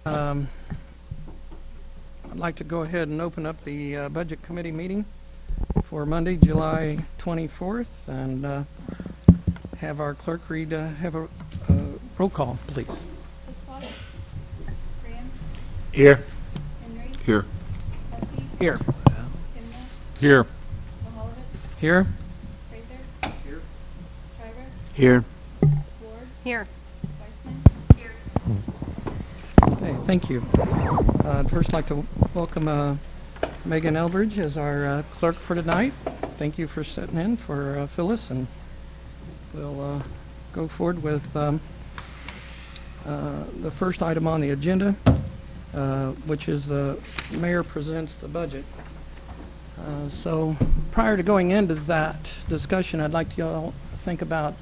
I'd like to go ahead and open up the Budget Committee meeting for Monday, July 24th, and have our clerk read, have a roll call, please. Here. Here. Here. Here. Here. Here. Here. Okay, thank you. I'd first like to welcome Megan Elbridge as our clerk for tonight. Thank you for sitting in for Phyllis, and we'll go forward with the first item on the agenda, which is the mayor presents the budget. So prior to going into that discussion, I'd like you all to think about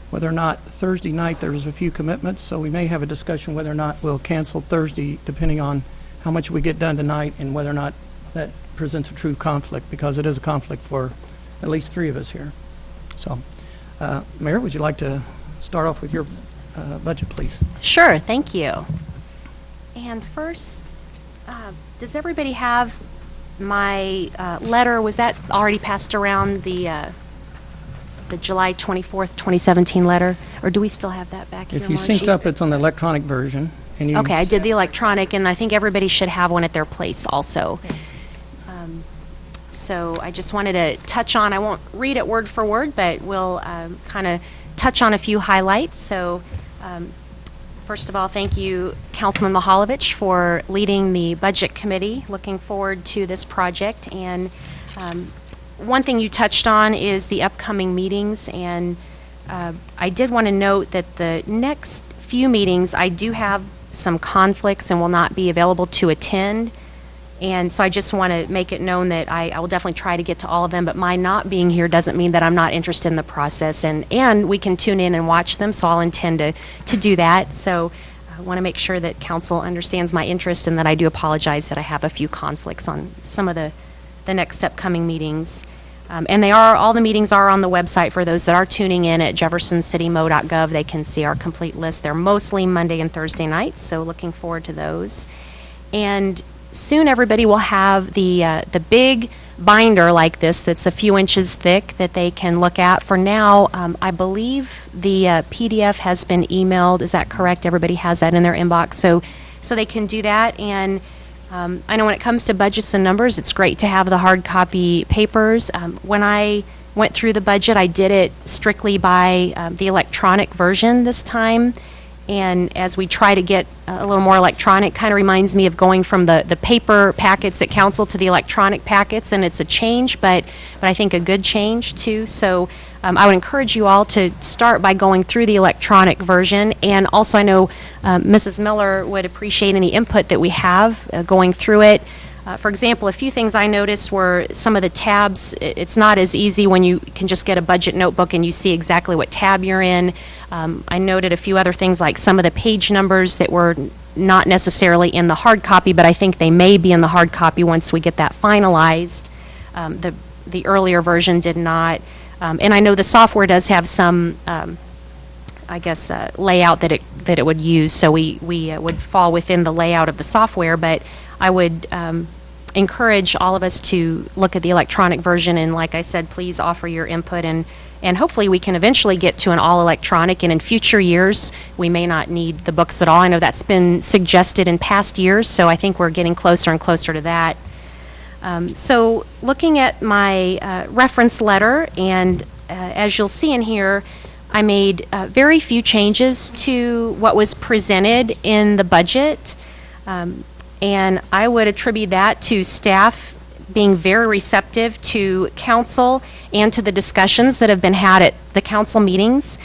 whether or not Thursday night there's a few commitments, so we may have a discussion whether or not we'll cancel Thursday depending on how much we get done tonight and whether or not that presents a true conflict, because it is a conflict for at least three of us here. So, Mayor, would you like to start off with your budget, please? Sure, thank you. And first, does everybody have my letter? Was that already passed around, the July 24th, 2017 letter? Or do we still have that back here? If you synced up, it's on the electronic version. And you Okay, I did the electronic, and I think everybody should have one at their place also. So I just wanted to touch on, I won't read it word for word, but we'll kind of touch on a few highlights. So first of all, thank you, Councilman Mihaljevic, for leading the Budget Committee. Looking forward to this project. And one thing you touched on is the upcoming meetings, and I did want to note that the next few meetings I do have some conflicts and will not be available to attend. And so I just want to make it known that I will definitely try to get to all of them, but my not being here doesn't mean that I'm not interested in the process. And we can tune in and watch them, so I'll intend to do that. So I want to make sure that council understands my interest, and that I do apologize that I have a few conflicts on some of the next upcoming meetings. And all the meetings are on the website for those that are tuning in at jeffersoncitymo.gov. They can see our complete list. They're mostly Monday and Thursday nights, so looking forward to those. And soon everybody will have the big binder like this that's a few inches thick that they can look at. For now, I believe the PDF has been emailed. Is that correct? Everybody has that in their inbox, so they can do that. And I know when it comes to budgets and numbers, it's great to have the hard copy papers. When I went through the budget, I did it strictly by the electronic version this time. And as we try to get a little more electronic, kind of reminds me of going from the paper packets at council to the electronic packets, and it's a change, but I think a good change too. So I would encourage you all to start by going through the electronic version. And also, I know Mrs. Miller would appreciate any input that we have going through it. For example, a few things I noticed were some of the tabs. It's not as easy when you can just get a budget notebook and you see exactly what tab you're in. I noted a few other things, like some of the page numbers that were not necessarily in the hard copy, but I think they may be in the hard copy once we get that finalized. The earlier version did not. And I know the software does have some, layout that it would use, so we would fall within the layout of the software, but I would encourage all of us to look at the electronic version, and like I said, please offer your input, and hopefully we can eventually get to an all electronic, and in future years we may not need the books at all. I know that's been suggested in past years, so I think we're getting closer and closer to that. So looking at my reference letter, and as you'll see in here, I made very few changes to what was presented in the budget. And I would attribute that to staff being very receptive to council and to the discussions that have been had at the council meetings.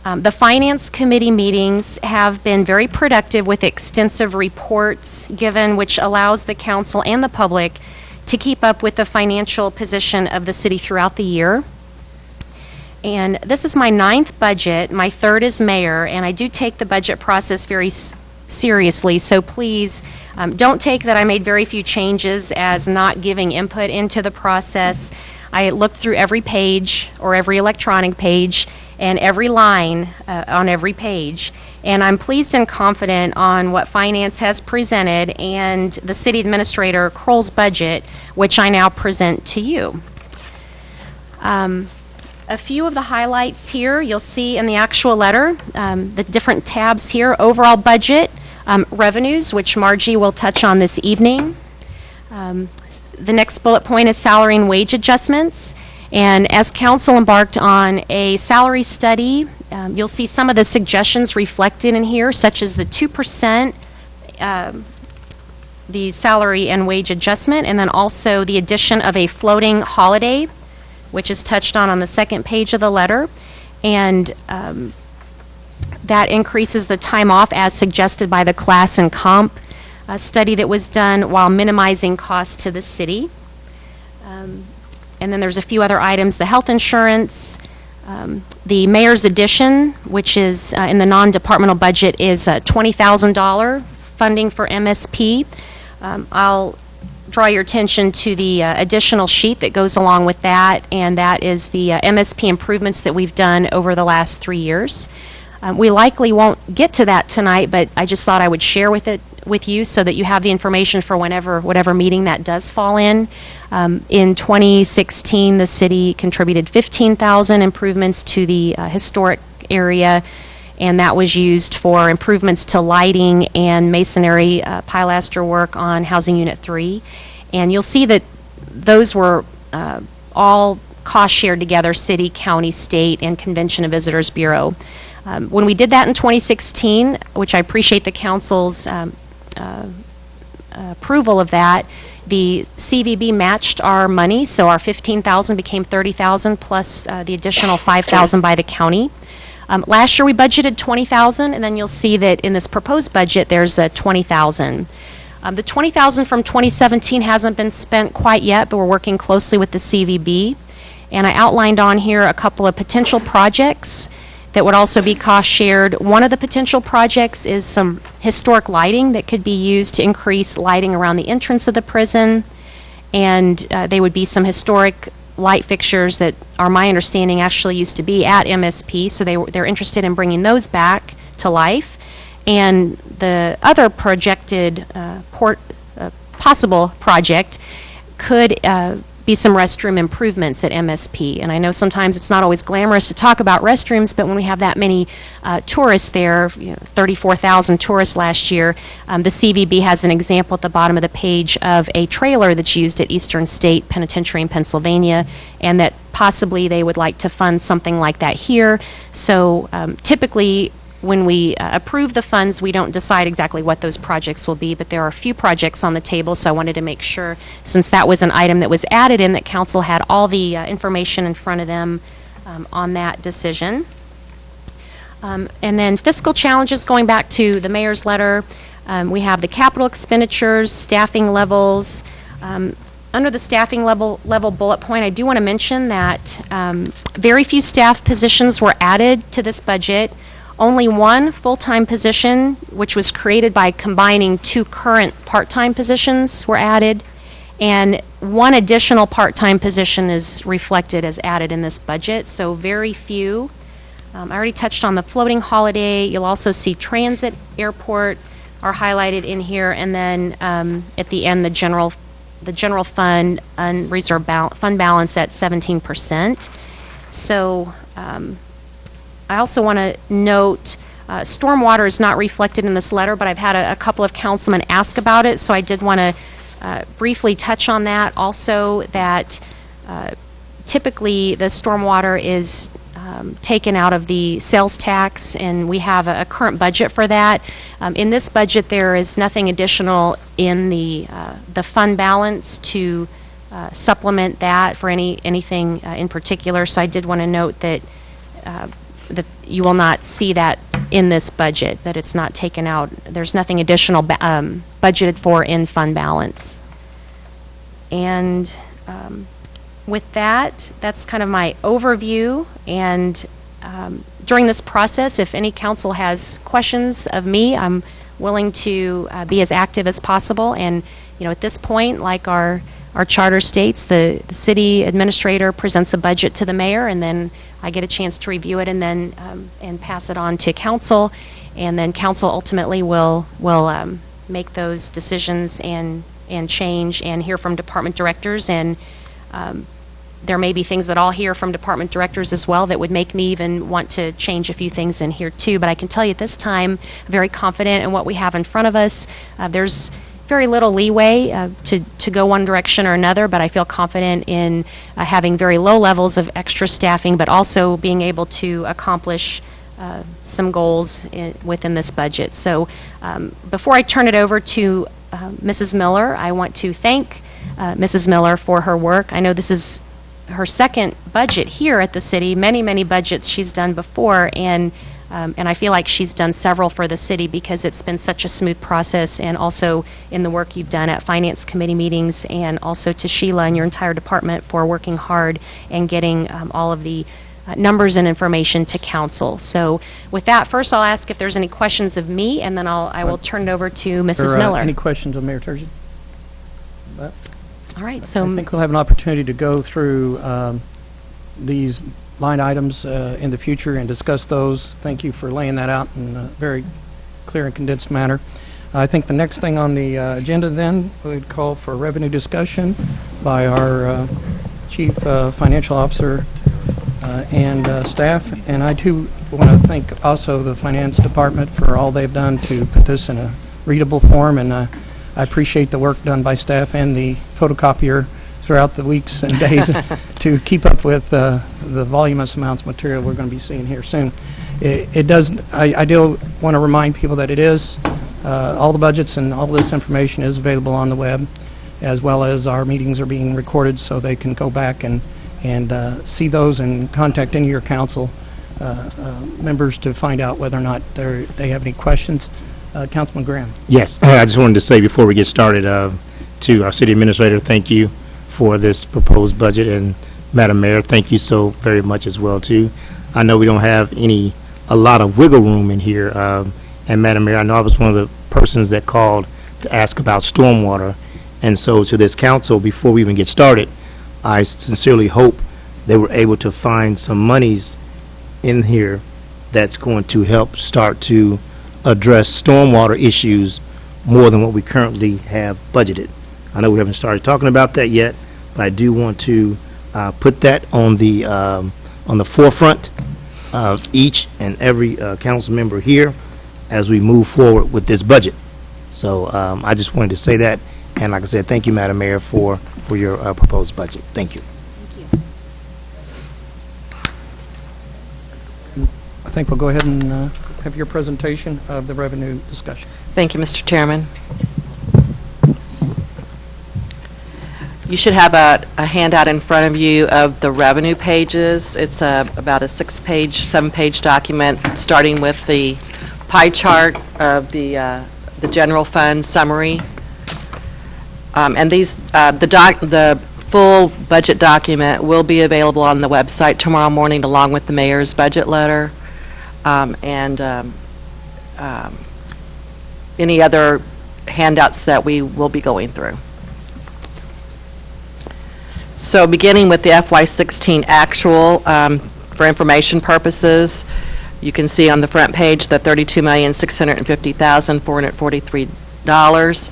The Finance Committee meetings have been very productive with extensive reports given, which allows the council and the public to keep up with the financial position of the city throughout the year. And this is my 9th budget. My 3rd as mayor, and I do take the budget process very seriously, so please don't take that I made very few changes as not giving input into the process. I looked through every page or every electronic page, and every line on every page. And I'm pleased and confident on what Finance has presented and the City Administrator Kroll's budget, which I now present to you. A few of the highlights here you'll see in the actual letter, the different tabs here: overall budget, revenues, which Margie will touch on this evening. The next bullet point is salary and wage adjustments. And as Council embarked on a salary study, you'll see some of the suggestions reflected in here, such as the 2%, the salary and wage adjustment, and then also the addition of a floating holiday, which is touched on the second page of the letter. And that increases the time off as suggested by the class and comp study that was done while minimizing costs to the city. And then there's a few other items: the health insurance, the mayor's addition, which is in the non-departmental budget, is $20,000 funding for MSP. I'll draw your attention to the additional sheet that goes along with that, and that is the MSP improvements that we've done over the last 3 years. We likely won't get to that tonight, but I just thought I would share with you so that you have the information for whatever meeting that does fall in. In 2016, the city contributed 15,000 improvements to the historic area, and that was used for improvements to lighting and masonry pilaster work on Housing Unit 3. And you'll see that those were all cost shared together: city, county, state, and Convention and Visitors Bureau. When we did that in 2016, which I appreciate the council's approval of that, the CVB matched our money, so our 15,000 became 30,000 plus the additional 5,000 by the county. Last year we budgeted 20,000, and then you'll see that in this proposed budget there's 20,000. The 20,000 from 2017 hasn't been spent quite yet, but we're working closely with the CVB. And I outlined on here a couple of potential projects that would also be cost shared. One of the potential projects is some historic lighting that could be used to increase lighting around the entrance of the prison, and they would be some historic light fixtures that are, my understanding, actually used to be at MSP, so they're interested in bringing those back to life. And the other projected possible project could be some restroom improvements at MSP. And I know sometimes it's not always glamorous to talk about restrooms, but when we have that many tourists there, 34,000 tourists last year, the CVB has an example at the bottom of the page of a trailer that's used at Eastern State Penitentiary in Pennsylvania, and that possibly they would like to fund something like that here. So typically, when we approve the funds, we don't decide exactly what those projects will be, but there are a few projects on the table, so I wanted to make sure, since that was an item that was added in, that council had all the information in front of them on that decision. And then fiscal challenges, going back to the mayor's letter, we have the capital expenditures, staffing levels. Under the staffing level bullet point, I do want to mention that very few staff positions were added to this budget. Only one full-time position, which was created by combining two current part-time positions, were added, and one additional part-time position is reflected as added in this budget, so very few. I already touched on the floating holiday. You'll also see transit, airport are highlighted in here, and then at the end, the general fund unreserved fund balance at 17%. So I also want to note stormwater is not reflected in this letter, but I've had a couple of councilmen ask about it, so I did want to briefly touch on that. Also, that typically the stormwater is taken out of the sales tax, and we have a current budget for that. In this budget, there is nothing additional in the fund balance to supplement that for anything in particular, so I did want to note that that you will not see that in this budget, that it's not taken out. There's nothing additional budgeted for in fund balance. And with that, that's kind of my overview. And during this process, if any council has questions of me, I'm willing to be as active as possible. And at this point, like our our charter states, the city administrator presents a budget to the mayor, and then I get a chance to review it and then and pass it on to council, and then council ultimately will make those decisions and change and hear from department directors, and there may be things that I'll hear from department directors as well that would make me even want to change a few things in here too. But I can tell you at this time, I'm very confident in what we have in front of us. There's very little leeway to go one direction or another, but I feel confident in having very low levels of extra staffing, but also being able to accomplish some goals within this budget. So before I turn it over to Mrs. Miller, I want to thank Mrs. Miller for her work. I know this is her second budget here at the city. Many budgets she's done before, and I feel like she's done several for the city because it's been such a smooth process, and also in the work you've done at finance committee meetings, and also to Sheila and your entire department for working hard and getting all of the numbers and information to council. So with that, first I'll ask if there's any questions of me, and then I will turn it over to Mrs. Miller. Any questions of Mayor Turgeon? All right, so I think we'll have an opportunity to go through these line items in the future and discuss those. Thank you for laying that out in a very clear and condensed manner. I think the next thing on the agenda then would call for revenue discussion by our Chief Financial Officer and staff. And I too want to thank also the Finance Department for all they've done to put this in a readable form, and I appreciate the work done by staff and the photocopier throughout the weeks and days to keep up with the voluminous amounts of material we're going to be seeing here soon. I do want to remind people that it is, all the budgets and all this information is available on the web, as well as our meetings are being recorded so they can go back and see those and contact any of your council members to find out whether or not they have any questions. Councilman Graham. Yes, I just wanted to say before we get started to our city administrator, thank you for this proposed budget, and Madam Mayor, thank you so very much as well too. I know we don't have a lot of wiggle room in here, and Madam Mayor, I know I was one of the persons that called to ask about stormwater, and so to this council, before we even get started, I sincerely hope they were able to find some monies in here that's going to help start to address stormwater issues more than what we currently have budgeted. I know we haven't started talking about that yet, but I do want to put that on the forefront of each and every council member here as we move forward with this budget. So I just wanted to say that, and like I said, thank you, Madam Mayor, for your proposed budget. Thank you. I think we'll go ahead and have your presentation of the revenue discussion. Thank you, Mr. Chairman. You should have a handout in front of you of the revenue pages. It's about a 6-page, 7-page document, starting with the pie chart of the general fund summary. And the full budget document will be available on the website tomorrow morning, along with the mayor's budget letter. And any other handouts that we will be going through. So beginning with the FY16 actual, for information purposes, you can see on the front page the $32,650,443.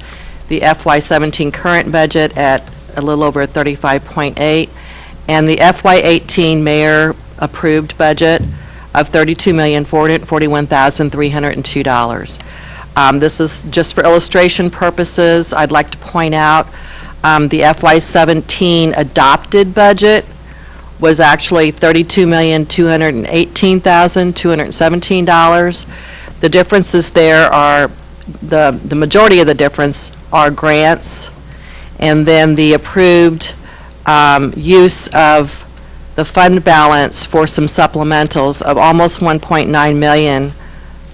The FY17 current budget at a little over 35.8, and the FY18 mayor approved budget of $32,441,302. This is just for illustration purposes. I'd like to point out the FY17 adopted budget was actually $32,218,217. The differences there are, the majority of the difference are grants, and then the approved use of the fund balance for some supplementals of almost $1.9 million,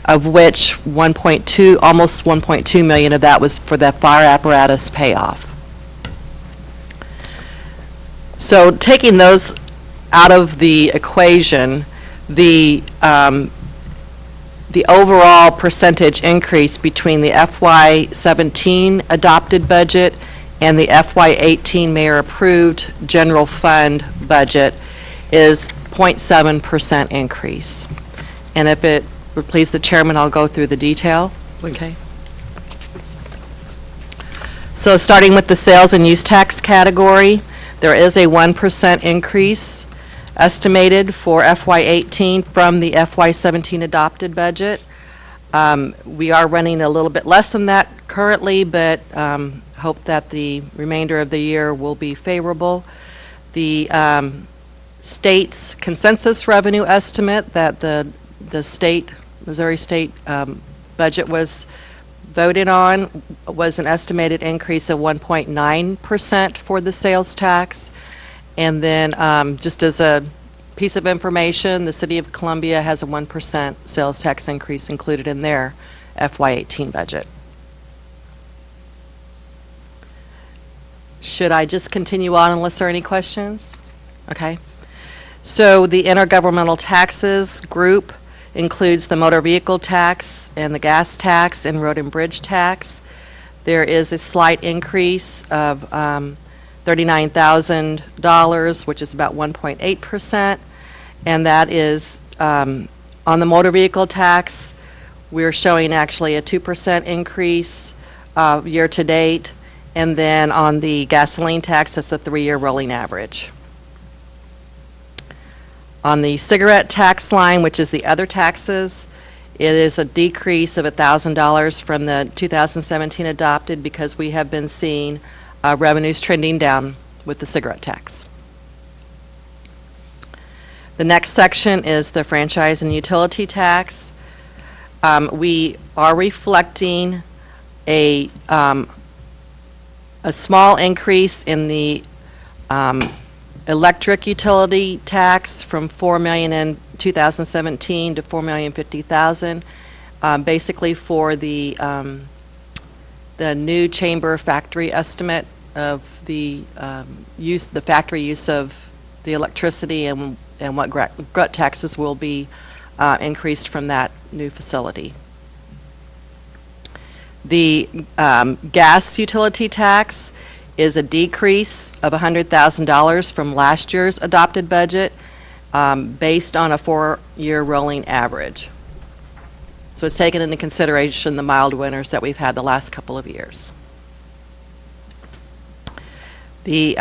of which almost $1.2 million of that was for the fire apparatus payoff. So taking those out of the equation, the overall percentage increase between the FY17 adopted budget and the FY18 mayor-approved general fund budget is 0.7% increase. And if it would please the chairman, I'll go through the detail. Please. Okay. So starting with the sales and use tax category, there is a 1% increase estimated for FY18 from the FY17 adopted budget. We are running a little bit less than that currently, but hope that the remainder of the year will be favorable. The state's consensus revenue estimate that the Missouri State budget was voted on was an estimated increase of 1.9% for the sales tax. And then just as a piece of information, the City of Columbia has a 1% sales tax increase included in their FY18 budget. Should I just continue on unless there are any questions? Okay. So the intergovernmental taxes group includes the motor vehicle tax and the gas tax and road and bridge tax. There is a slight increase of $39,000, which is about 1.8%, and that is on the motor vehicle tax. We're showing actually a 2% increase year to date, and then on the gasoline tax, that's a 3-year rolling average. On the cigarette tax line, which is the other taxes, it is a decrease of $1,000 from the 2017 adopted because we have been seeing revenues trending down with the cigarette tax. The next section is the franchise and utility tax. We are reflecting a small increase in the electric utility tax from $4 million in 2017 to $4,050,000, basically for the new chamber factory estimate of the factory use of the electricity and what GRUT taxes will be increased from that new facility. The gas utility tax is a decrease of $100,000 from last year's adopted budget based on a 4-year rolling average. So it's taken into consideration the mild winters that we've had the last couple of years. The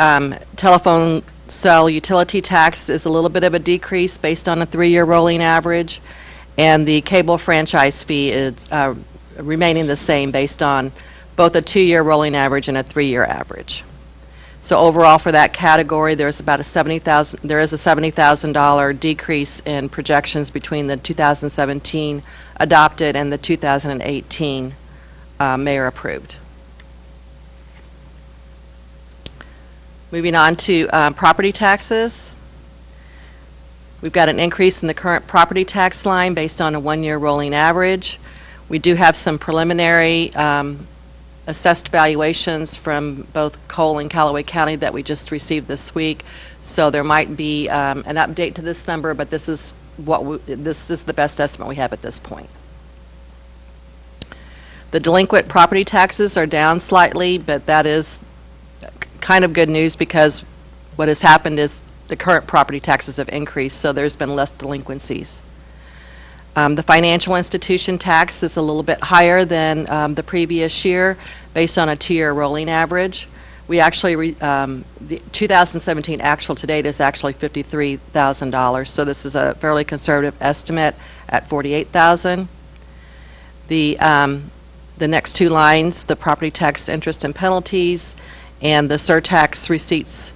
telephone cell utility tax is a little bit of a decrease based on a 3-year rolling average, and the cable franchise fee is remaining the same based on both a 2-year rolling average and a 3-year average. So overall for that category, there's about a $70,000 decrease in projections between the 2017 adopted and the 2018 mayor approved. Moving on to property taxes. We've got an increase in the current property tax line based on a 1-year rolling average. We do have some preliminary assessed valuations from both Cole and Callaway County that we just received this week. So there might be an update to this number, but this is the best estimate we have at this point. The delinquent property taxes are down slightly, but that is kind of good news because what has happened is the current property taxes have increased, so there's been less delinquencies. The financial institution tax is a little bit higher than the previous year based on a 2-year rolling average. We actually, the 2017 actual to date is actually $53,000, so this is a fairly conservative estimate at $48,000. The next two lines, the property tax interest and penalties and the surtax receipts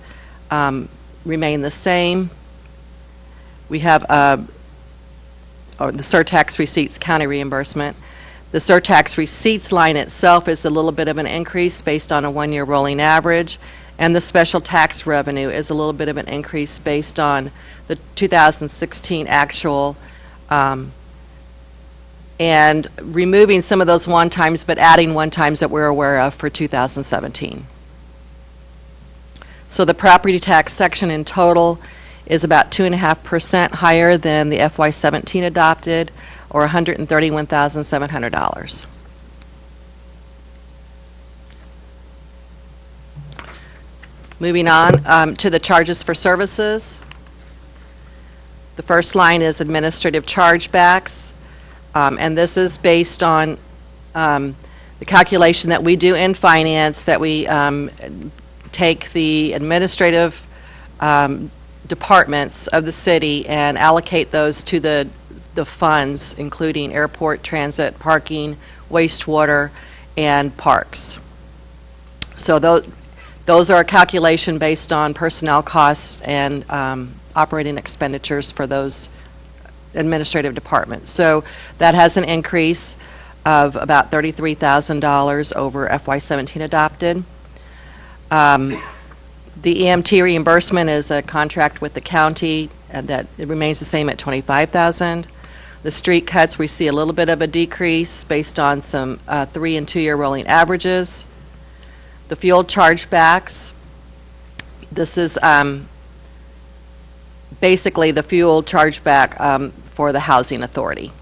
remain the same. We have or the surtax receipts county reimbursement. The surtax receipts line itself is a little bit of an increase based on a 1-year rolling average, and the special tax revenue is a little bit of an increase based on the 2016 actual and removing some of those one-times but adding one-times that we're aware of for 2017. So the property tax section in total is about 2.5% higher than the FY17 adopted, or $131,700. Moving on to the charges for services. The first line is administrative chargebacks, and this is based on the calculation that we do in finance, that we take the administrative departments of the city and allocate those to the funds, including airport, transit, parking, wastewater, and parks. So those are a calculation based on personnel costs and operating expenditures for those administrative departments. So that has an increase of about $33,000 over FY17 adopted. The EMT reimbursement is a contract with the county, and that it remains the same at $25,000. The street cuts, we see a little bit of a decrease based on some 3- and 2-year rolling averages. The fuel chargebacks, this is basically the fuel chargeback for the housing authority.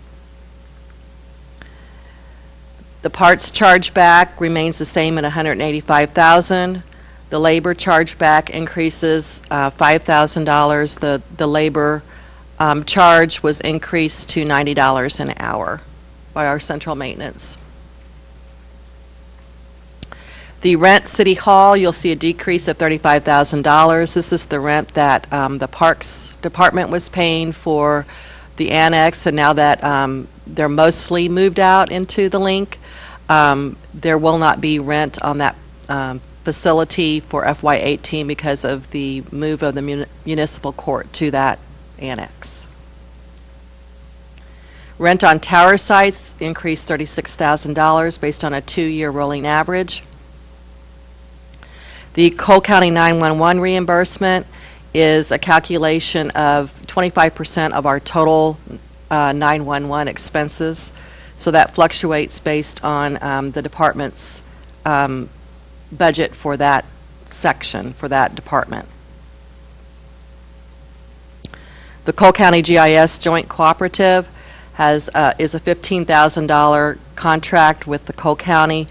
The parts chargeback remains the same at $185,000. The labor chargeback increases $5,000. The labor charge was increased to $90 an hour by our central maintenance. The rent, City Hall, you'll see a decrease of $35,000. This is the rent that the Parks Department was paying for the annex, and now that they're mostly moved out into the link, there will not be rent on that facility for FY18 because of the move of the municipal court to that annex. Rent on tower sites increased $36,000 based on a 2-year rolling average. The Cole County 911 reimbursement is a calculation of 25% of our total 911 expenses. So that fluctuates based on the department's budget for that section, for that department. The Cole County GIS Joint Cooperative is a $15,000 contract with the Cole County,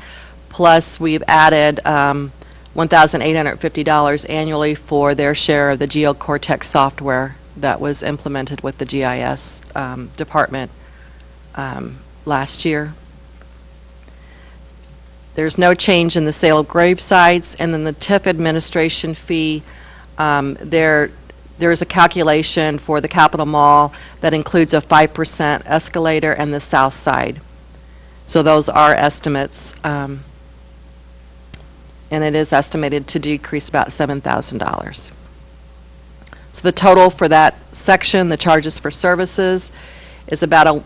plus we've added $1,850 annually for their share of the GeoCortex software that was implemented with the GIS department last year. There's no change in the sale of grave sites, and then the TIF administration fee, there is a calculation for the Capitol Mall that includes a 5% escalator and the south side. So those are estimates, and it is estimated to decrease about $7,000. So the total for that section, the charges for services, is about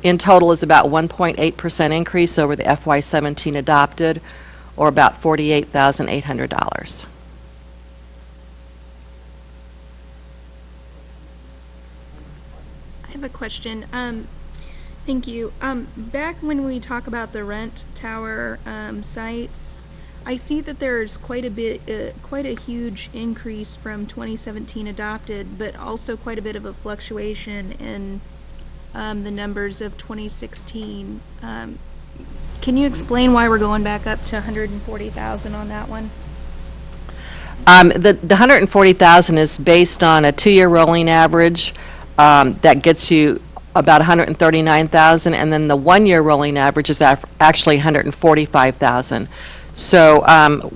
in total is about 1.8% increase over the FY17 adopted, or about $48,800. I have a question. Thank you. Back when we talk about the rent tower sites, I see that there's quite a huge increase from 2017 adopted, but also quite a bit of a fluctuation in the numbers of 2016. Can you explain why we're going back up to 140,000 on that one? The 140,000 is based on a 2-year rolling average that gets you about 139,000, and then the 1-year rolling average is actually 145,000. So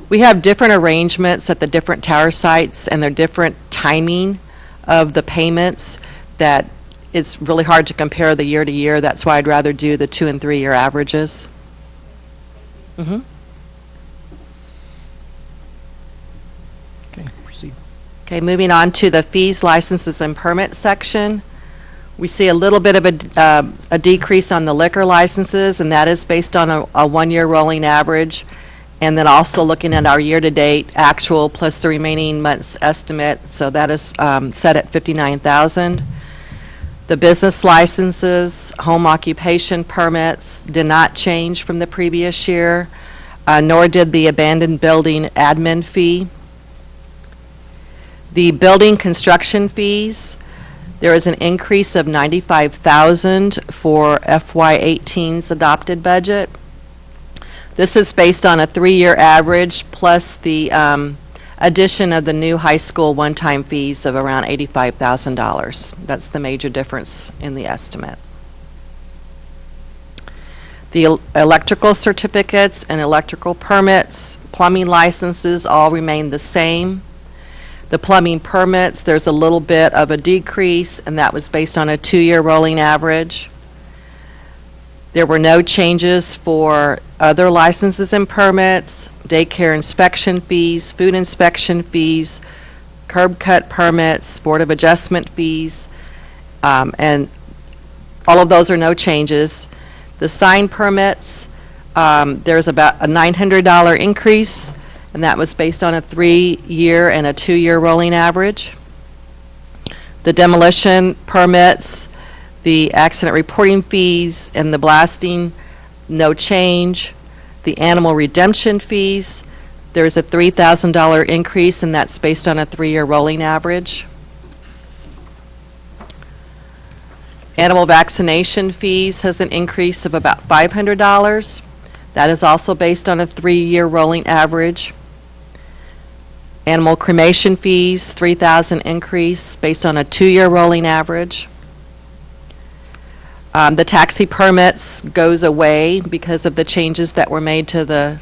we have different arrangements at the different tower sites, and they're different timing of the payments that it's really hard to compare the year to year. That's why I'd rather do the 2- and 3-year averages. Mm-hmm. Okay, proceed. Okay, moving on to the fees, licenses, and permits section. We see a little bit of a decrease on the liquor licenses, and that is based on a 1-year rolling average, and then also looking at our year-to-date actual plus the remaining month's estimate, so that is set at $59,000. The business licenses, home occupation permits did not change from the previous year, nor did the abandoned building admin fee. The building construction fees, there is an increase of $95,000 for FY18's adopted budget. This is based on a 3-year average plus the addition of the new high school one-time fees of around $85,000. That's the major difference in the estimate. The electrical certificates and electrical permits, plumbing licenses all remain the same. The plumbing permits, there's a little bit of a decrease, and that was based on a 2-year rolling average. There were no changes for other licenses and permits, daycare inspection fees, food inspection fees, curb cut permits, Board of Adjustment fees, and all of those are no changes. The sign permits, there's about a $900 increase, and that was based on a 3-year and a 2-year rolling average. The demolition permits, the accident reporting fees, and the blasting, no change. The animal redemption fees, there's a $3,000 increase, and that's based on a 3-year rolling average. Animal vaccination fees has an increase of about $500. That is also based on a 3-year rolling average. Animal cremation fees, $3,000 increase based on a 2-year rolling average. The taxi permits goes away because of the changes that were made to the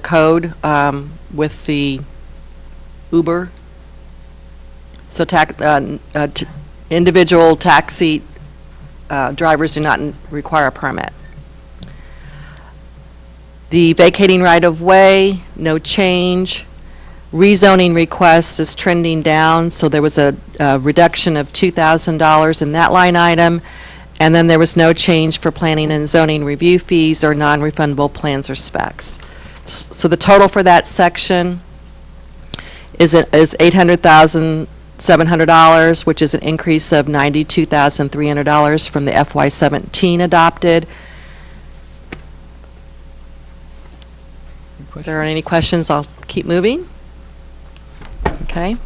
code with the Uber. So individual taxi drivers do not require a permit. The vacating right-of-way, no change. Rezoning request is trending down, so there was a reduction of $2,000 in that line item, and then there was no change for planning and zoning review fees or non-refundable plans or specs. So the total for that section is $800,700, which is an increase of $92,300 from the FY17 adopted. If there aren't any questions, I'll keep moving. Okay.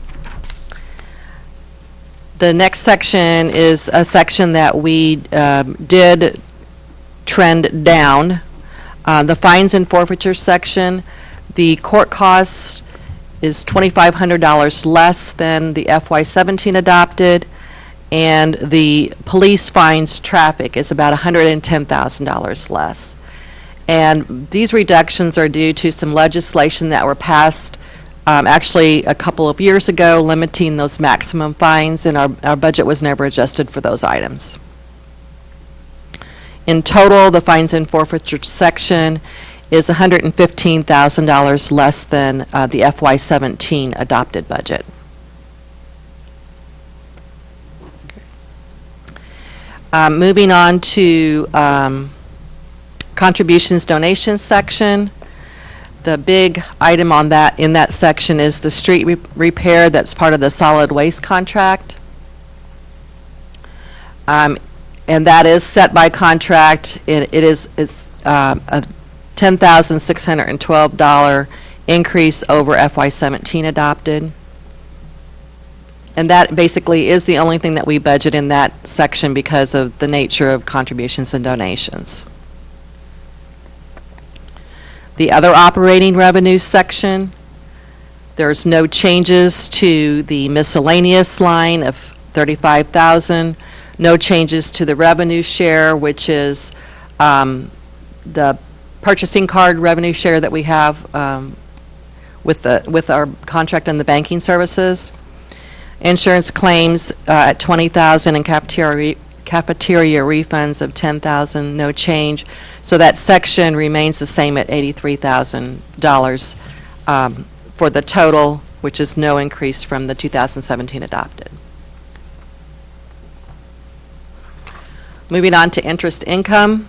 The next section is a section that we did trend down. The fines and forfeiture section, the court cost is $2,500 less than the FY17 adopted, and the police fines traffic is about $110,000 less. And these reductions are due to some legislation that were passed actually a couple of years ago, limiting those maximum fines, and our budget was never adjusted for those items. In total, the fines and forfeiture section is $115,000 less than the FY17 adopted budget. Moving on to contributions donations section. The big item on that in that section is the street repair that's part of the solid waste contract. And that is set by contract. It's a $10,612 increase over FY17 adopted. And that basically is the only thing that we budget in that section because of the nature of contributions and donations. The other operating revenues section, there's no changes to the miscellaneous line of $35,000, no changes to the revenue share, which is the purchasing card revenue share that we have with our contract on the banking services. Insurance claims at $20,000 and cafeteria refunds of $10,000, no change. So that section remains the same at $83,000 for the total, which is no increase from the 2017 adopted. Moving on to interest income.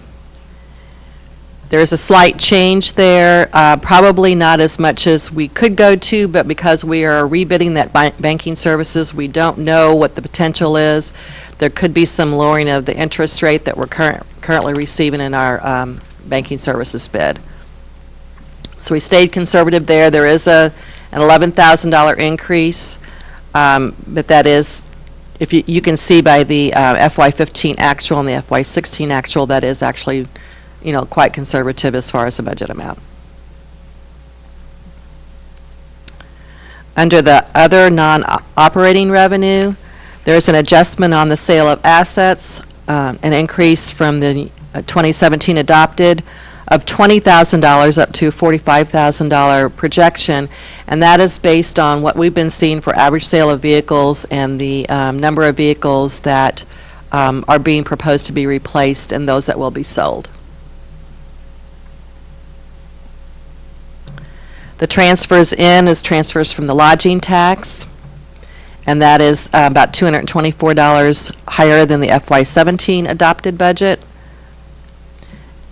There's a slight change there, probably not as much as we could go to, but because we are rebidding that banking services, we don't know what the potential is. There could be some lowering of the interest rate that we're currently receiving in our banking services bid. So we stayed conservative there. There is an $11,000 increase, but that is, if you can see by the FY15 actual and the FY16 actual, that is actually quite conservative as far as the budget amount. Under the other non-operating revenue, there's an adjustment on the sale of assets, an increase from the 2017 adopted of $20,000 up to $45,000 projection, and that is based on what we've been seeing for average sale of vehicles and the number of vehicles that are being proposed to be replaced and those that will be sold. The transfers in is transfers from the lodging tax, and that is about $224 higher than the FY17 adopted budget.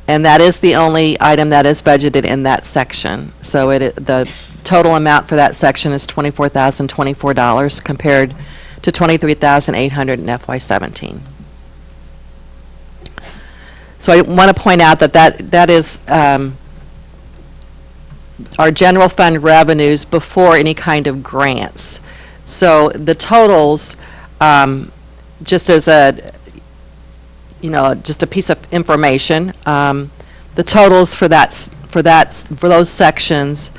And that is the only item that is budgeted in that section. So the total amount for that section is $24,024 compared to $23,800 in FY17. So I want to point out that is our general fund revenues before any kind of grants. So the totals, just as just a piece of information, the totals for those sections,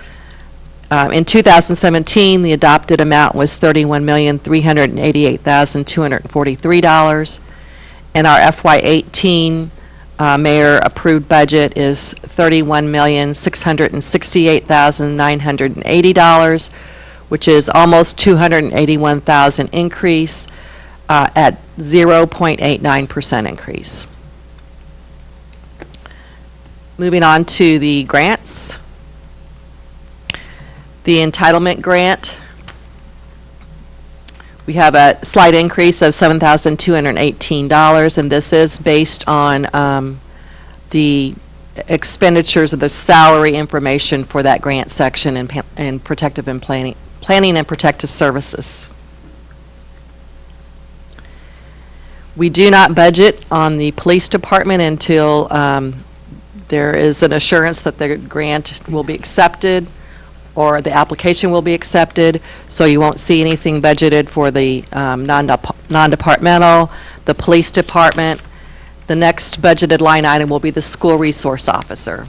in 2017, the adopted amount was $31,388,243, and our FY18 mayor approved budget is $31,668,980, which is almost $281,000 increase at 0.89% increase. Moving on to the grants. The entitlement grant, we have a slight increase of $7,218, and this is based on the expenditures of the salary information for that grant section in protective and planning and protective services. We do not budget on the police department until there is an assurance that the grant will be accepted or the application will be accepted, so you won't see anything budgeted for the non-departmental, the police department. The next budgeted line item will be the school resource officer.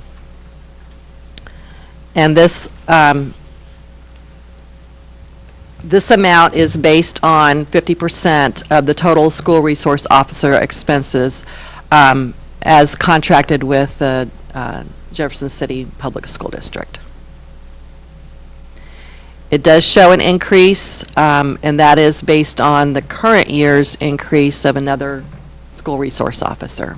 And this amount is based on 50% of the total school resource officer expenses as contracted with the Jefferson City Public School District. It does show an increase, and that is based on the current year's increase of another school resource officer.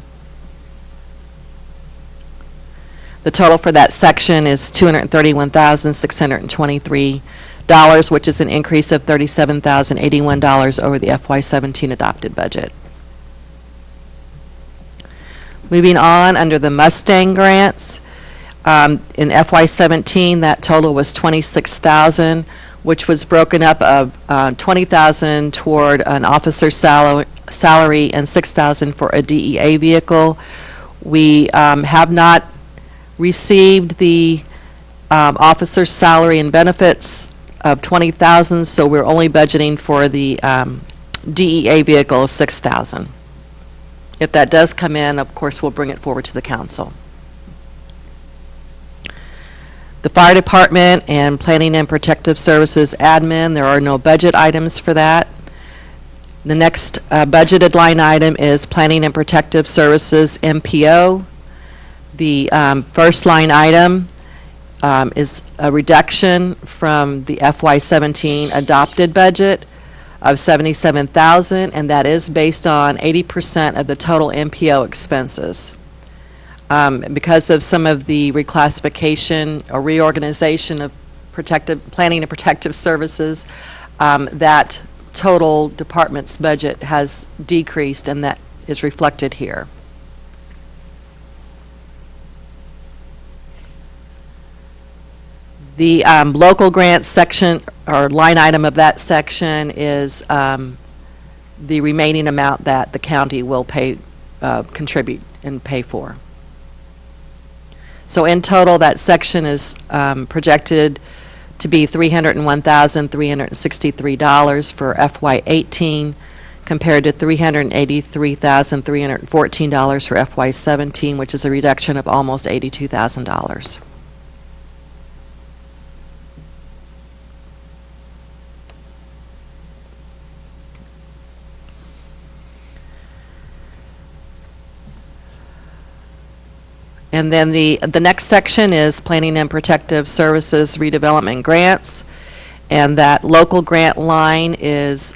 The total for that section is $231,623, which is an increase of $37,081 over the FY17 adopted budget. Moving on, under the Mustang grants, in FY17, that total was $26,000, which was broken up of $20,000 toward an officer's salary and $6,000 for a DEA vehicle. We have not received the officer's salary and benefits of $20,000, so we're only budgeting for the DEA vehicle of $6,000. If that does come in, of course, we'll bring it forward to the council. The fire department and planning and protective services admin, there are no budget items for that. The next budgeted line item is planning and protective services MPO. The first line item is a reduction from the FY17 adopted budget of $77,000, and that is based on 80% of the total MPO expenses. Because of some of the reclassification or reorganization of planning and protective services, that total department's budget has decreased, and that is reflected here. The local grant section or line item of that section is the remaining amount that the county will pay, contribute and pay for. So in total, that section is projected to be $301,363 for FY18 compared to $383,314 for FY17, which is a reduction of almost $82,000. And then the next section is Planning and Protective Services Redevelopment Grants. And that local grant line is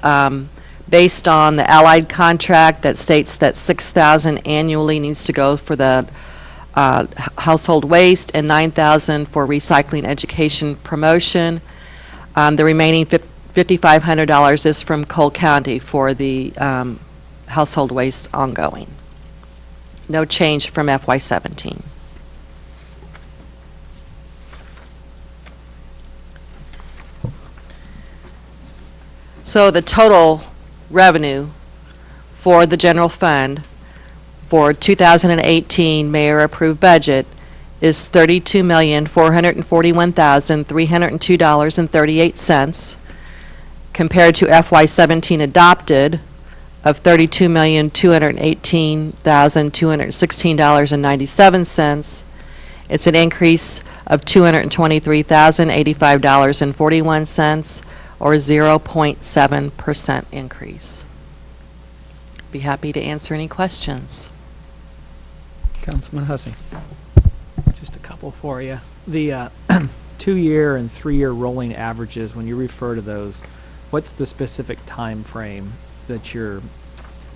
based on the Allied contract that states that $6,000 annually needs to go for the household waste and $9,000 for recycling education promotion. The remaining $5,500 is from Cole County for the household waste ongoing. No change from FY17. So the total revenue for the general fund for 2018 mayor-approved budget is $32,441,302.38 compared to FY17 adopted of $32,218,216.97. It's an increase of $223,085.41, or 0.7% increase. Be happy to answer any questions. Councilman Hussey. Just a couple for you. The 2-year and 3-year rolling averages, when you refer to those, what's the specific time frame that you're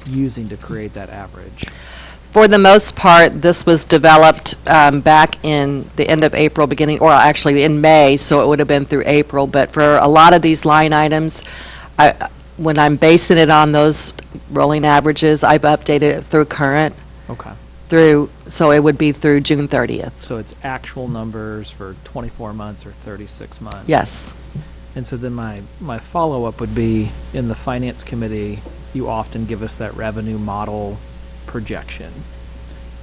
using to create that average? For the most part, this was developed back in the end of April, beginning, or actually in May, so it would have been through April. But for a lot of these line items, when I'm basing it on those rolling averages, I've updated it through current. Okay. So it would be through June 30th. So it's actual numbers for 24 months or 36 months? Yes. And so then my follow-up would be, in the Finance Committee, you often give us that revenue model projection.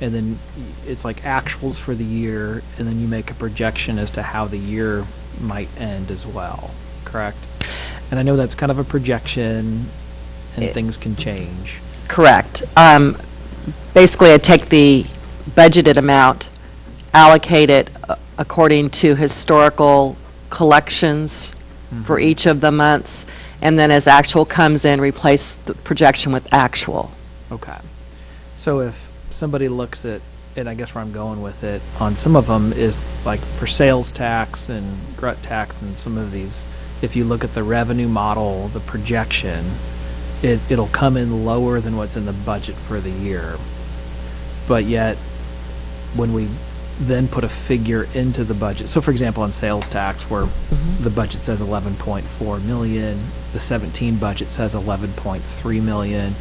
And then it's like actuals for the year, and then you make a projection as to how the year might end as well, correct? And I know that's kind of a projection, and things can change. Correct. Basically, I take the budgeted amount, allocate it according to historical collections for each of the months, and then as actual comes in, replace the projection with actual. Okay. So if somebody looks at, and I guess where I'm going with it, on some of them is like for sales tax and grut tax and some of these, if you look at the revenue model, the projection, it'll come in lower than what's in the budget for the year. But yet, when we then put a figure into the budget, so for example on sales tax, where the budget says 11.4 million, the 17 budget says 11.3 million,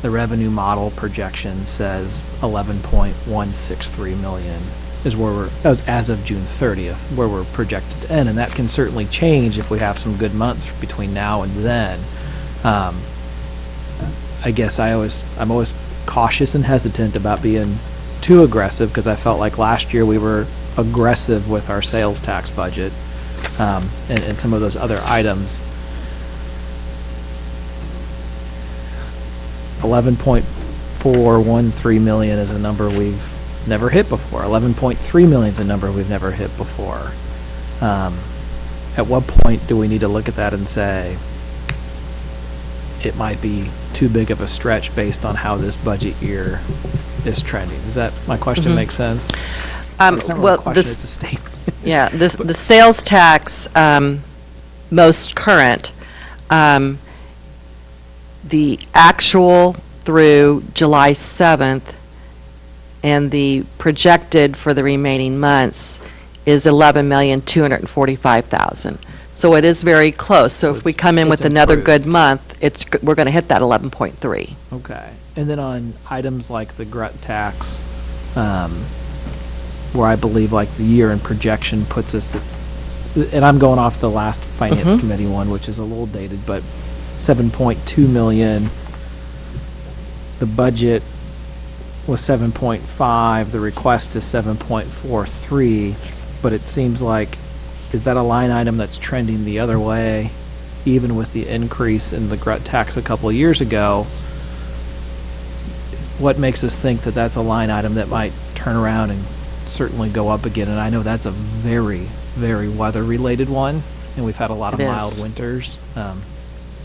the revenue model projection says 11.163 million is where we're, as of June 30th, where we're projected to end. And that can certainly change if we have some good months between now and then. I guess I'm always cautious and hesitant about being too aggressive, because I felt like last year we were aggressive with our sales tax budget and some of those other items. 11.413 million is a number we've never hit before. 11.3 million is a number we've never hit before. At what point do we need to look at that and say it might be too big of a stretch based on how this budget year is trending? Does that, my question make sense? It's not really a question, it's a statement. Yeah, the sales tax, most current, the actual through July 7th and the projected for the remaining months is $11,245,000. So it is very close. So if we come in with another good month, we're going to hit that 11.3. Okay. And then on items like the grut tax, where I believe like the year in projection puts us at, and I'm going off the last Finance Committee one, which is a little dated, but 7.2 million. The budget was 7.5. The request is 7.43. But it seems like, is that a line item that's trending the other way even with the increase in the GRUT tax a couple of years ago, what makes us think that that's a line item that might turn around and certainly go up again? And I know that's a very, very weather-related one, and we've had a lot of It is. mild winters.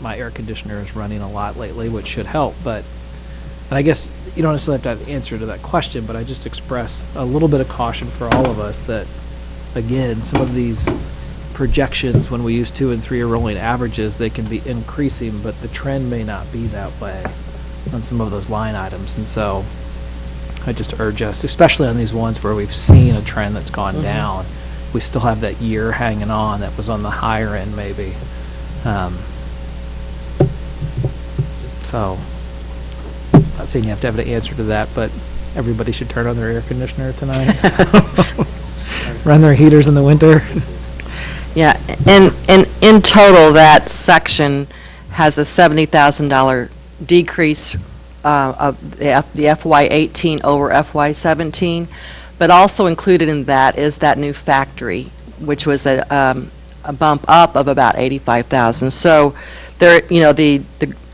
My air conditioner is running a lot lately, which should help, but, and I guess you don't necessarily have to have the answer to that question, but I just express a little bit of caution for all of us that, again, some of these projections, when we use 2 and 3 year rolling averages, they can be increasing, but the trend may not be that way on some of those line items. And so I just urge us, especially on these ones where we've seen a trend that's gone down, we still have that year hanging on that was on the higher end maybe. So, not saying you have to have an answer to that, but everybody should turn on their air conditioner tonight. Run their heaters in the winter. Yeah, and in total, that section has a $70,000 decrease of the FY18 over FY17, but also included in that is that new factory, which was a bump up of about $85,000. So there, you know,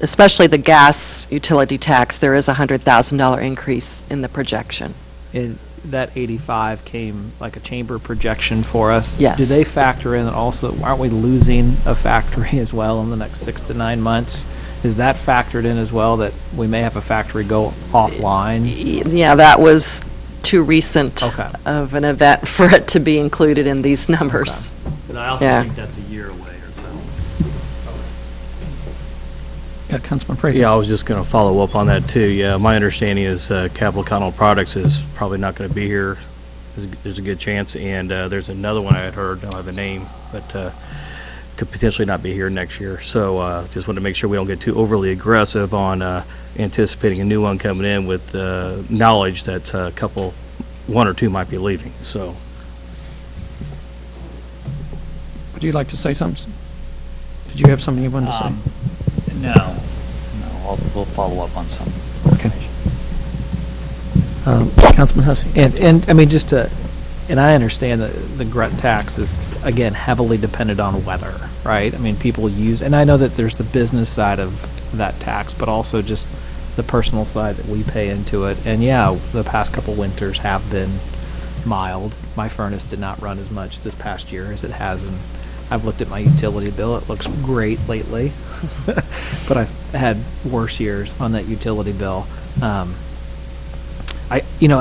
especially the gas utility tax, there is a $100,000 increase in the projection. And that 85 came like a chamber projection for us. Yes. Do they factor in also, aren't we losing a factory as well in the next 6 to 9 months? Is that factored in as well, that we may have a factory go offline? Yeah, that was too recent Okay. of an event for it to be included in these numbers. But I also Yeah. think that's a year away or so. Yeah, Councilman Prather. Yeah, I was just going to follow up on that, too. Yeah, my understanding is Capital Continental Products is probably not going to be here. There's a good chance. And there's another one I had heard, don't have the name, but could potentially not be here next year. So just want to make sure we don't get too overly aggressive on anticipating a new one coming in with knowledge that one or two might be leaving. So Would you like to say something? Did you have something you wanted to say? No, we'll follow up on some. Okay. Councilman Hussey. And I mean, just to, and I understand that the GRUT tax is, again, heavily dependent on weather, right? I mean, people use, and I know that there's the business side of that tax, but also just the personal side that we pay into it. And yeah, the past couple winters have been mild. My furnace did not run as much this past year as it has, and I've looked at my utility bill. It looks great lately, but I've had worse years on that utility bill. And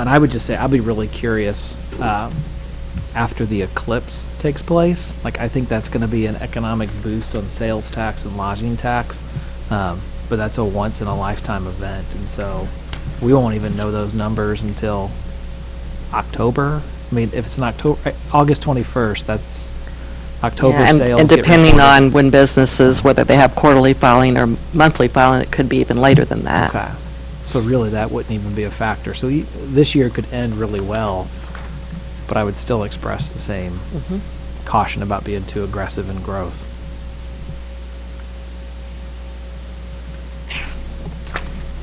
I would just say I'll be really curious after the eclipse takes place. Like, I think that's going to be an economic boost on sales tax and lodging tax, but that's a once in a lifetime event, and so we won't even know those numbers until October. I mean, if it's an August 21st, that's October Yeah, sales. and get depending reported. on when businesses, whether they have quarterly filing or monthly filing, it could be even later than that. Okay. So really, that wouldn't even be a factor. So this year could end really well, but I would still express the same caution about being too aggressive in growth.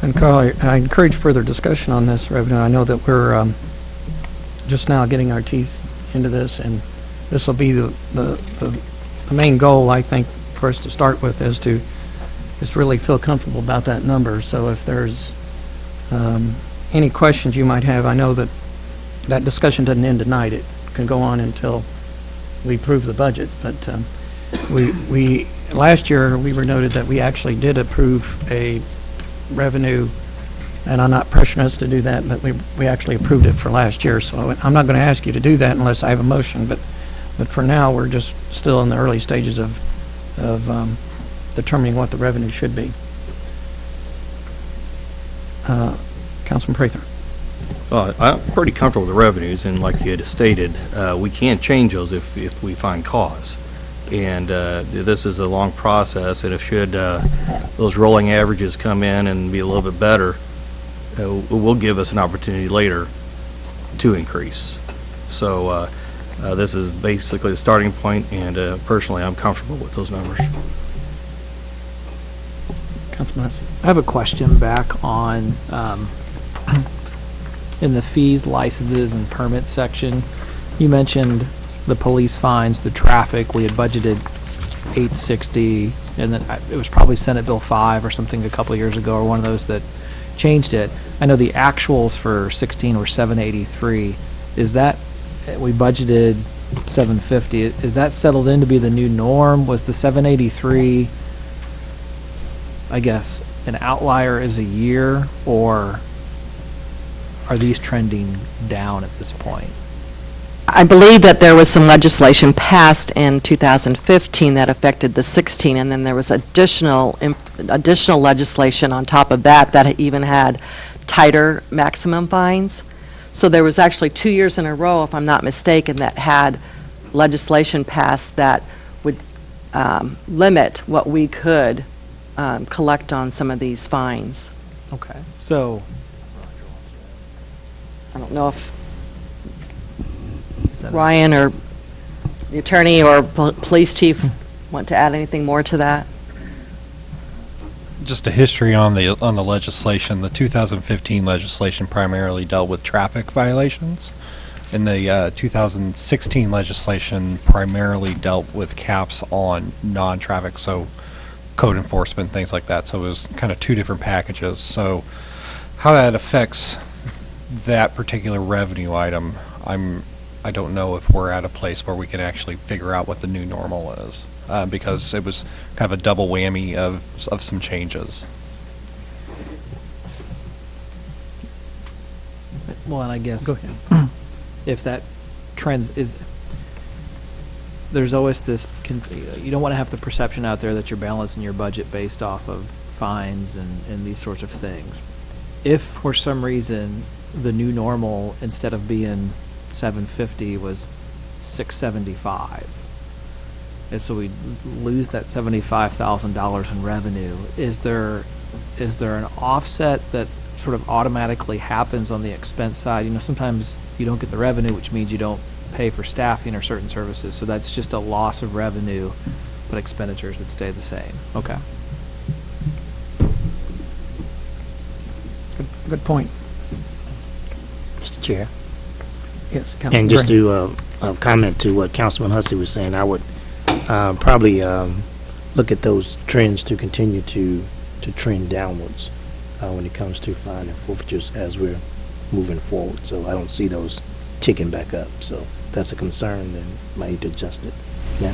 And Carl, I encourage further discussion on this revenue. I know that we're just now getting our teeth into this, and this will be the main goal, I think, for us to start with, is to really feel comfortable about that number. So if there's any questions you might have, I know that discussion doesn't end tonight. It can go on until we approve the budget. But we last year we were noted that we actually did approve a revenue, and I'm not pressuring us to do that, but we actually approved it for last year. So I'm not going to ask you to do that unless I have a motion. But for now, we're just still in the early stages of determining what the revenue should be. Councilman Prather. I'm pretty comfortable with the revenues, and like you had stated, we can change those if we find cause. And this is a long process, and if those rolling averages come in and be a little bit better, it will give us an opportunity later to increase. So this is basically the starting point, and personally, I'm comfortable with those numbers. Councilman Hussey. I have a question back on in the fees, licenses, and permit section. You mentioned the police fines, the traffic. We had budgeted 860, and then it was probably Senate Bill 5 or something a couple of years ago, or one of those that changed it. I know the actuals for 16 were 783. Is that, we budgeted 750, is that settled in to be the new norm? Was the 783, I guess, an outlier as a year, or are these trending down at this point? I believe that there was some legislation passed in 2015 that affected the 16, and then there was additional legislation on top of that that even had tighter maximum fines. So there was actually 2 years in a row, if I'm not mistaken, that had legislation passed that would limit what we could collect on some of these fines. Okay, so I don't know if Ryan or the attorney or police chief want to add anything more to that? Just a history on the legislation. The 2015 legislation primarily dealt with traffic violations, and the 2016 legislation primarily dealt with caps on non-traffic, so code enforcement, things like that. So it was kind of two different packages. So how that affects that particular revenue item, I don't know if we're at a place where we can actually figure out what the new normal is, because it was kind of a double whammy of some changes. well, and I guess Go ahead. if that trend is, there's always this, you don't want to have the perception out there that you're balancing your budget based off of fines and these sorts of things. If for some reason the new normal, instead of being 750, was 675, and so we lose that $75,000 in revenue, is there an offset that sort of automatically happens on the expense side? You know, sometimes you don't get the revenue, which means you don't pay for staffing or certain services, so that's just a loss of revenue, but expenditures would stay the same. Okay. Good point. Mr. Chair. Yes, Councilman And just Gray. to comment to what Councilman Hussey was saying, I would probably look at those trends to continue to trend downwards when it comes to fine and forfeitures as we're moving forward. So I don't see those ticking back up. So if that's a concern, then might need to adjust it. Yeah.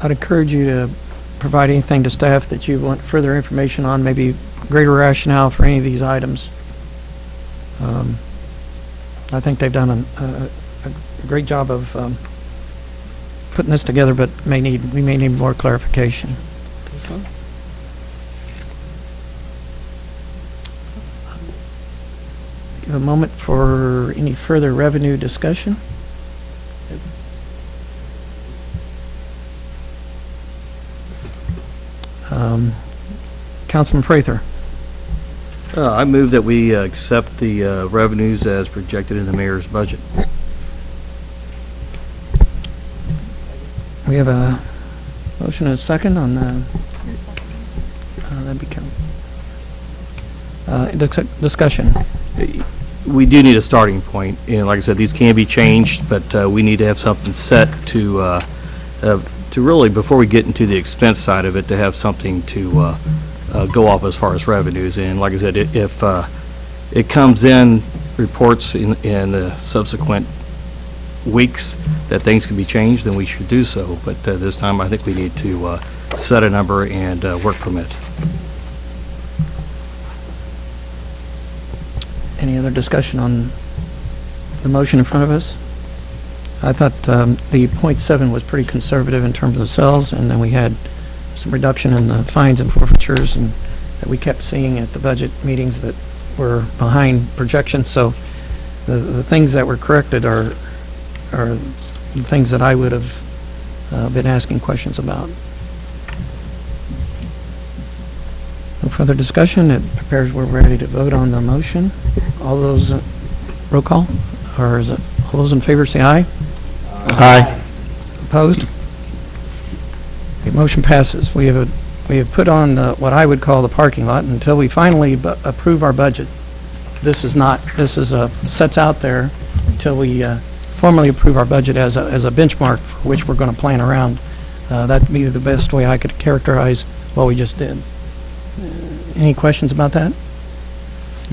I'd encourage you to provide anything to staff that you want further information on, maybe greater rationale for any of these items. I think they've done a great job of putting this together, but we may need more clarification. Give a moment for any further revenue discussion. Councilman Prather. I move that we accept the revenues as projected in the mayor's budget. We have a motion and a second on the that'd be discussion. We do need a starting point, and like I said, these can be changed, but we need to have something set to really, before we get into the expense side of it, to have something to go off as far as revenues. And like I said, if it comes in reports in the subsequent weeks that things can be changed, then we should do so. But this time, I think we need to set a number and work from it. Any other discussion on the motion in front of us? I thought the .7 was pretty conservative in terms of sales, and then we had some reduction in the fines and forfeitures, and that we kept seeing at the budget meetings that were behind projections. So the things that were corrected are the things that I would have been asking questions about. No further discussion. It prepares we're ready to vote on the motion. All those, roll call, or is it, all those in favor say aye. Aye. Opposed? The motion passes. We have we have put on what I would call the parking lot until we finally approve our budget. This is sets out there until we formally approve our budget as a benchmark for which we're going to plan around. That'd be the best way I could characterize what we just did. Any questions about that?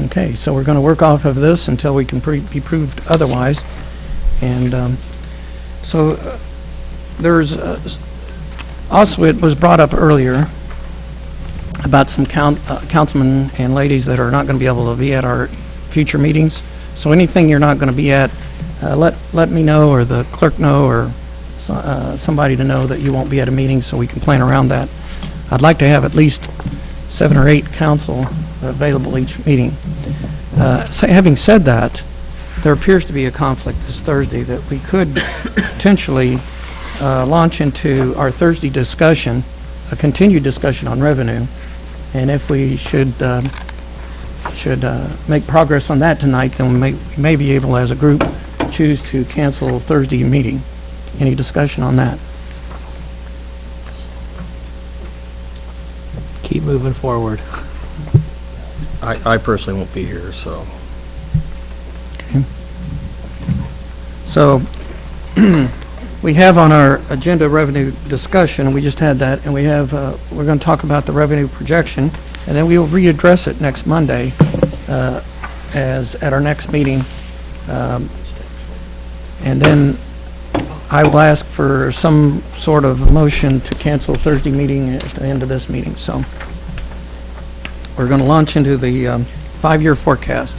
Okay, so we're going to work off of this until we can be proved otherwise. And so there's also, it was brought up earlier about some councilmen and ladies that are not going to be able to be at our future meetings. So anything you're not going to be at, let me know, or the clerk know, or somebody to know that you won't be at a meeting, so we can plan around that. I'd like to have at least 7 or 8 council available each meeting. Having said that, there appears to be a conflict this Thursday that we could potentially launch into our Thursday discussion, a continued discussion on revenue, and if we should make progress on that tonight, then we may be able, as a group, choose to cancel Thursday meeting. Any discussion on that? Keep moving forward. I personally won't be here, so. Okay. So we have on our agenda revenue discussion, and we just had that, and we have we're going to talk about the revenue projection, and then we will readdress it next Monday as at our next meeting, and then I will ask for some sort of motion to cancel Thursday meeting at the end of this meeting. So we're going to launch into the 5-year forecast.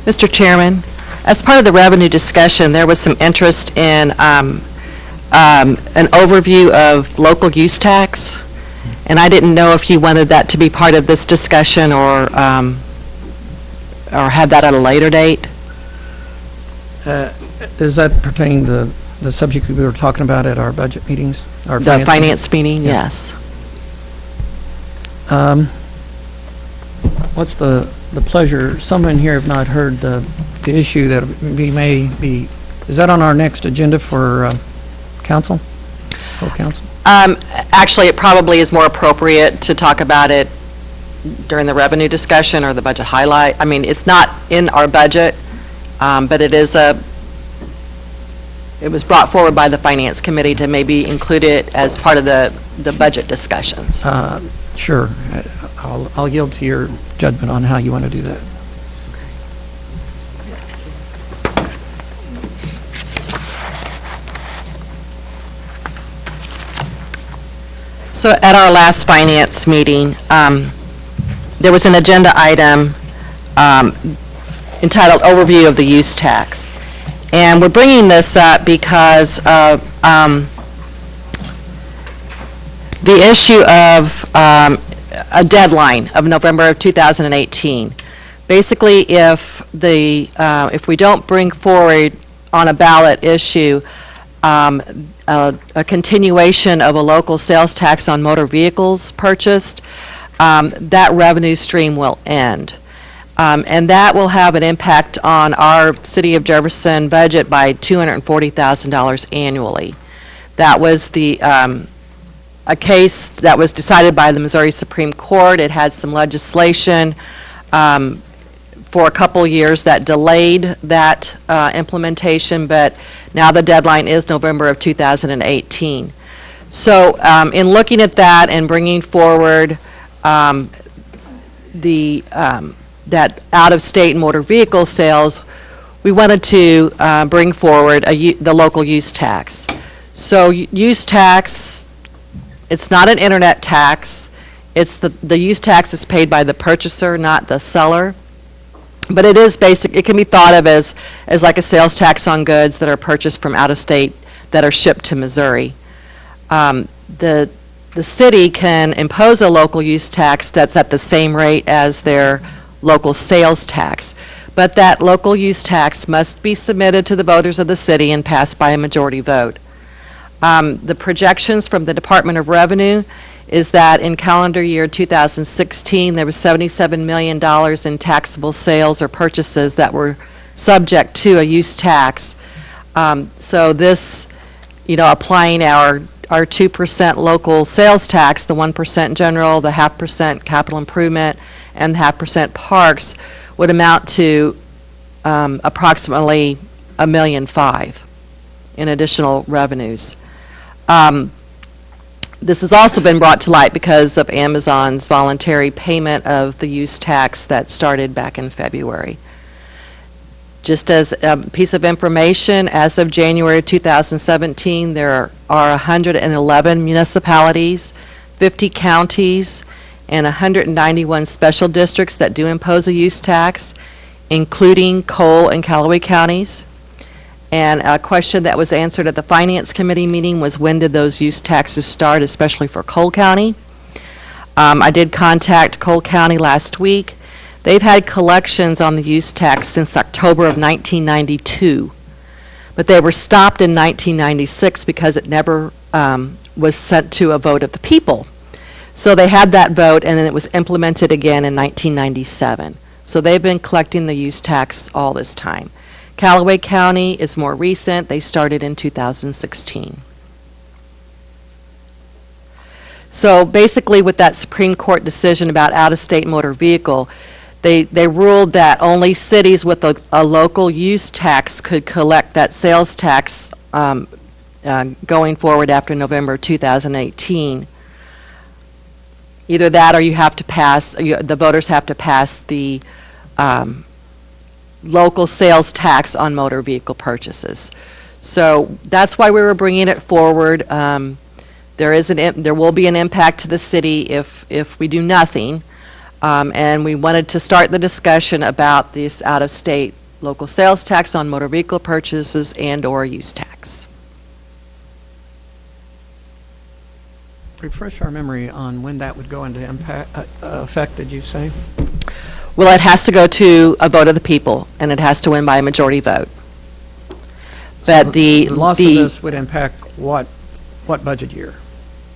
Mr. Chairman, as part of the revenue discussion, there was some interest in an overview of local use tax, and I didn't know if you wanted that to be part of this discussion or have that at a later date. Does that pertain to the subject we were talking about at our budget meetings? Our The finance meeting, Yeah. yes. What's the pleasure? Some in here have not heard the issue that we may be. Is that on our next agenda for council? Full council? Actually, it probably is more appropriate to talk about it during the revenue discussion or the budget highlight. I mean, it's not in our budget, but it was brought forward by the Finance Committee to maybe include it as part of the budget discussions. Sure. I'll yield to your judgment on how you want to do that. So at our last finance meeting, there was an agenda item entitled Overview of the Use Tax. And we're bringing this up because of the issue of a deadline of November of 2018. Basically, if we don't bring forward on a ballot issue a continuation of a local sales tax on motor vehicles purchased, that revenue stream will end. And that will have an impact on our City of Jefferson budget by $240,000 annually. That was a case that was decided by the Missouri Supreme Court. It had some legislation for a couple years that delayed that implementation, but now the deadline is November of 2018. So in looking at that and bringing forward that out-of-state motor vehicle sales, we wanted to bring forward the local use tax. So use tax, it's not an internet tax. It's the use tax is paid by the purchaser, not the seller. But it is basic. It can be thought of as like a sales tax on goods that are purchased from out of state that are shipped to Missouri. The city can impose a local use tax that's at the same rate as their local sales tax, but that local use tax must be submitted to the voters of the city and passed by a majority vote. The projections from the Department of Revenue is that in calendar year 2016, there was $77 million in taxable sales or purchases that were subject to a use tax. So this, applying our 2% local sales tax, the 1% general, the 0.5% capital improvement, and the 0.5% parks would amount to approximately $1.5 million in additional revenues. This has also been brought to light because of Amazon's voluntary payment of the use tax that started back in February. Just as a piece of information, as of January 2017, there are 111 municipalities, 50 counties, and 191 special districts that do impose a use tax, including Cole and Callaway counties. And a question that was answered at the Finance Committee meeting was, when did those use taxes start, especially for Cole County? I did contact Cole County last week. They've had collections on the use tax since October of 1992, but they were stopped in 1996 because it never was sent to a vote of the people. So they had that vote, and then it was implemented again in 1997. So they've been collecting the use tax all this time. Callaway County is more recent. They started in 2016. So basically, with that Supreme Court decision about out-of-state motor vehicle, they ruled that only cities with a local use tax could collect that sales tax going forward after November 2018. Either that, or you have to pass, the voters have to pass the local sales tax on motor vehicle purchases. So that's why we were bringing it forward. There will be an impact to the city if we do nothing, and we wanted to start the discussion about this out-of-state local sales tax on motor vehicle purchases and/or use tax. Refresh our memory on when that would go into effect, did you say? Well, it has to go to a vote of the people, and it has to win by a majority vote. But So the loss of this would impact what budget year?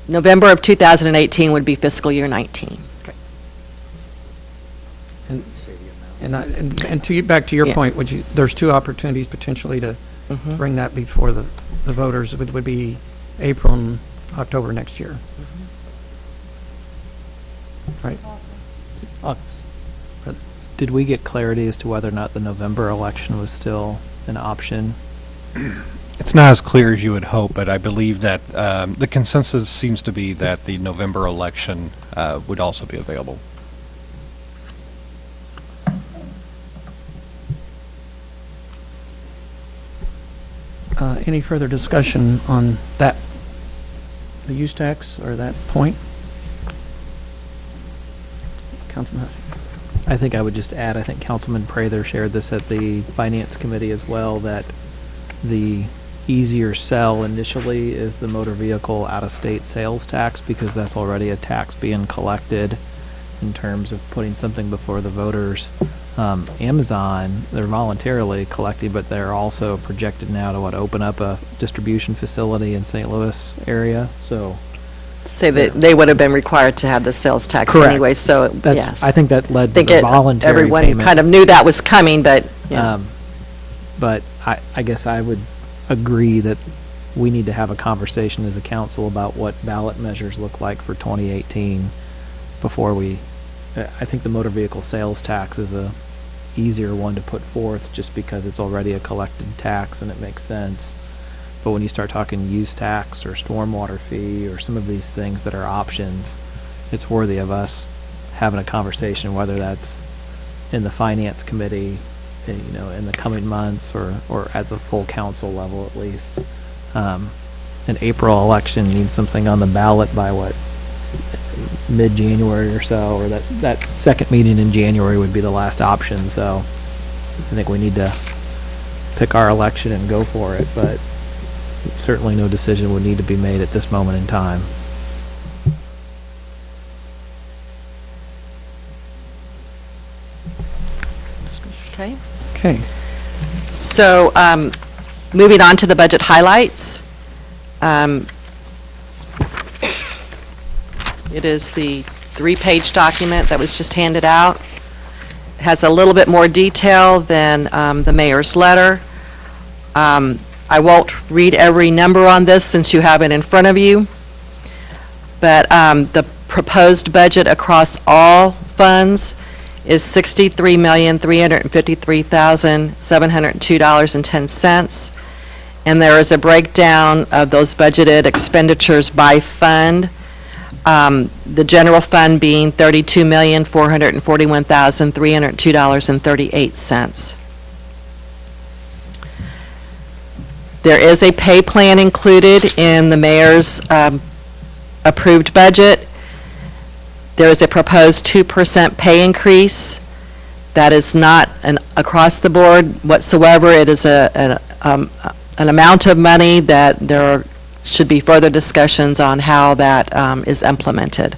November of 2018 would be fiscal year 19. Okay. And to get back to your Yeah. point, there's two opportunities potentially to bring that before the voters. It would be April and October next year. Right. August. Did we get clarity as to whether or not the November election was still an option? It's not as clear as you would hope, but I believe that the consensus seems to be that the November election would also be available. Any further discussion on that, the use tax, or that point? Councilman Hussey. I think I would just add, I think Councilman Prather shared this at the Finance Committee as well, that the easier sell initially is the motor vehicle out-of-state sales tax, because that's already a tax being collected in terms of putting something before the voters. Amazon, they're voluntarily collecting, but they're also projected now to open up a distribution facility in St. Louis area. So Say that they would have been required to have the sales tax Correct. anyway, so that's, yes. I think that led to think the voluntary everyone payment. kind of knew that was coming, but But I guess I would agree that we need to have a conversation as a council about what ballot measures look like for 2018 before we, I think the motor vehicle sales tax is a easier one to put forth just because it's already a collected tax and it makes sense. But when you start talking use tax or stormwater fee or some of these things that are options, it's worthy of us having a conversation, whether that's in the Finance Committee, in the coming months or at the full council level at least. An April election needs something on the ballot by mid-January or so, or that second meeting in January would be the last option. So I think we need to pick our election and go for it, but certainly no decision would need to be made at this moment in time. Okay. Okay. So, moving on to the budget highlights. It is the 3-page document that was just handed out. It has a little bit more detail than the mayor's letter. I won't read every number on this since you have it in front of you, but the proposed budget across all funds is $63,353,702.10, and there is a breakdown of those budgeted expenditures by fund. The general fund being $32,441,302.38. There is a pay plan included in the mayor's approved budget. There is a proposed 2% pay increase. That is not an across the board whatsoever. It is an amount of money that there should be further discussions on how that is implemented.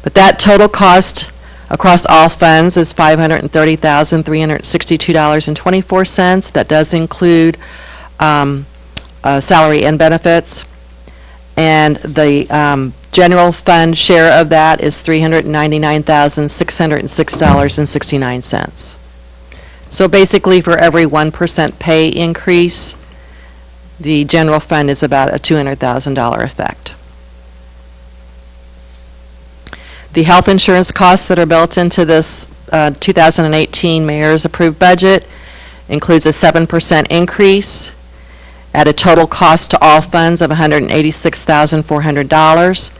But that total cost across all funds is $530,362.24. That does include salary and benefits. And the general fund share of that is $399,606.69. So basically, for every 1% pay increase, the general fund is about a $200,000 effect. The health insurance costs that are built into this 2018 mayor's approved budget includes a 7% increase at a total cost to all funds of $186,400.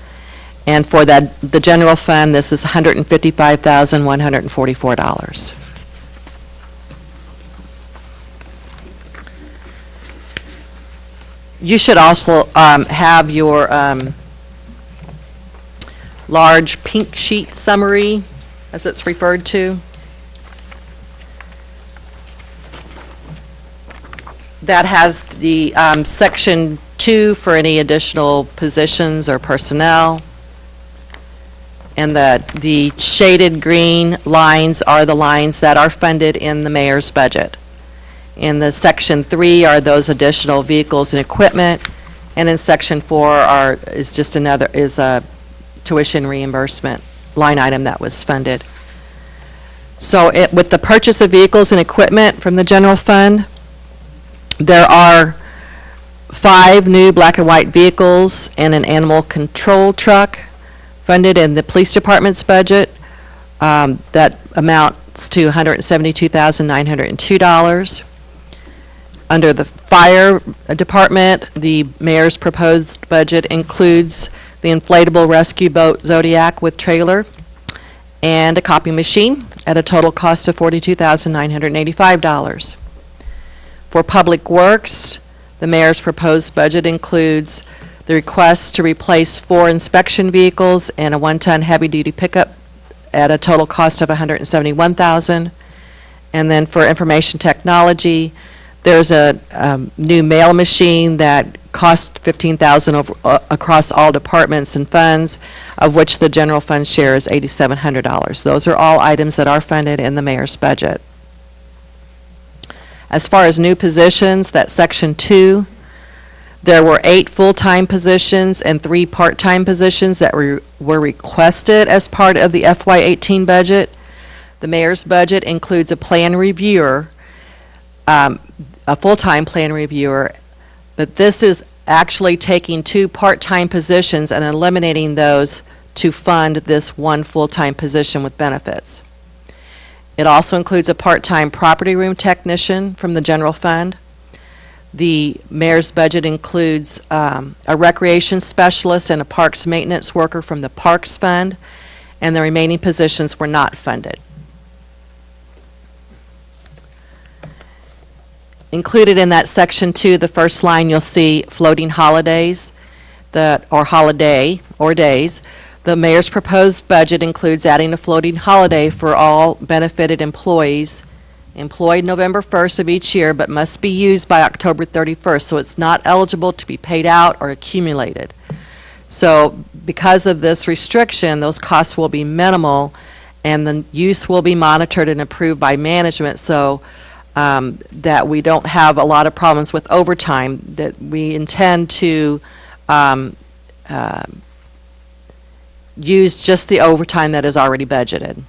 And for the general fund, this is $155,144. You should also have your large pink sheet summary, as it's referred to. That has the section 2 for any additional positions or personnel. And the shaded green lines are the lines that are funded in the mayor's budget. In the section 3 are those additional vehicles and equipment, and in section 4 is a tuition reimbursement line item that was funded. So with the purchase of vehicles and equipment from the general fund, there are 5 new black and white vehicles and an animal control truck funded in the police department's budget. That amounts to $172,902. Under the fire department, the mayor's proposed budget includes the inflatable rescue boat Zodiac with trailer and a copy machine at a total cost of $42,985. For public works, the mayor's proposed budget includes the request to replace 4 inspection vehicles and a 1-ton heavy-duty pickup at a total cost of $171,000. And then for information technology, there's a new mail machine that costs $15,000 across all departments and funds, of which the general fund share is $8,700. Those are all items that are funded in the mayor's budget. As far as new positions, that's section 2. There were 8 full-time positions and 3 part-time positions that were requested as part of the FY18 budget. The mayor's budget includes a plan reviewer, a full-time plan reviewer, but this is actually taking 2 part-time positions and eliminating those to fund this 1 full-time position with benefits. It also includes a part-time property room technician from the general fund. The mayor's budget includes a recreation specialist and a parks maintenance worker from the parks fund, and the remaining positions were not funded. Included in that section 2, the first line, you'll see floating holidays, or holiday, or days. The mayor's proposed budget includes adding a floating holiday for all benefited employees employed November 1st of each year, but must be used by October 31st, so it's not eligible to be paid out or accumulated. So because of this restriction, those costs will be minimal, and the use will be monitored and approved by management, so that we don't have a lot of problems with overtime. That we intend to use just the overtime that is already budgeted.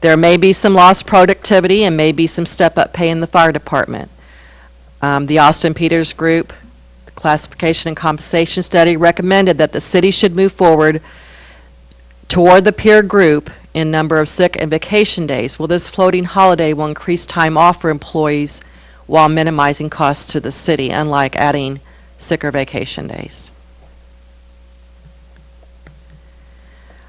There may be some lost productivity and may be some step-up pay in the fire department. The Austin Peters Group Classification and Compensation Study recommended that the city should move forward toward the peer group in number of sick and vacation days. Well, this floating holiday will increase time off for employees while minimizing costs to the city, unlike adding sick or vacation days.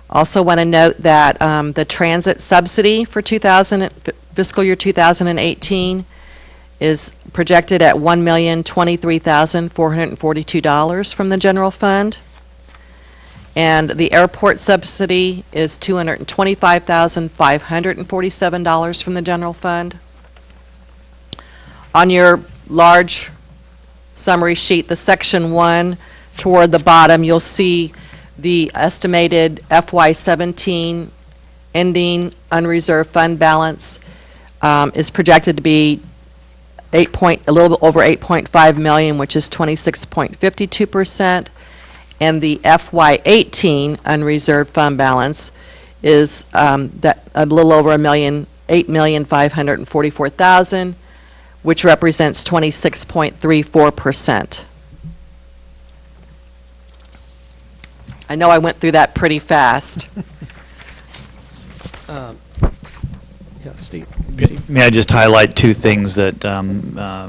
Also want to note that the transit subsidy for fiscal year 2018 is projected at $1,023,442 from the general fund. And the airport subsidy is $225,547 from the general fund. On your large summary sheet, the section 1 toward the bottom, you'll see the estimated FY17 ending unreserved fund balance is projected to be a little bit over 8.5 million, which is 26.52%. And the FY18 unreserved fund balance is that a little over $8,544,000, which represents 26.34%. I know I went through that pretty fast. Yeah, Steve. May I just highlight two things that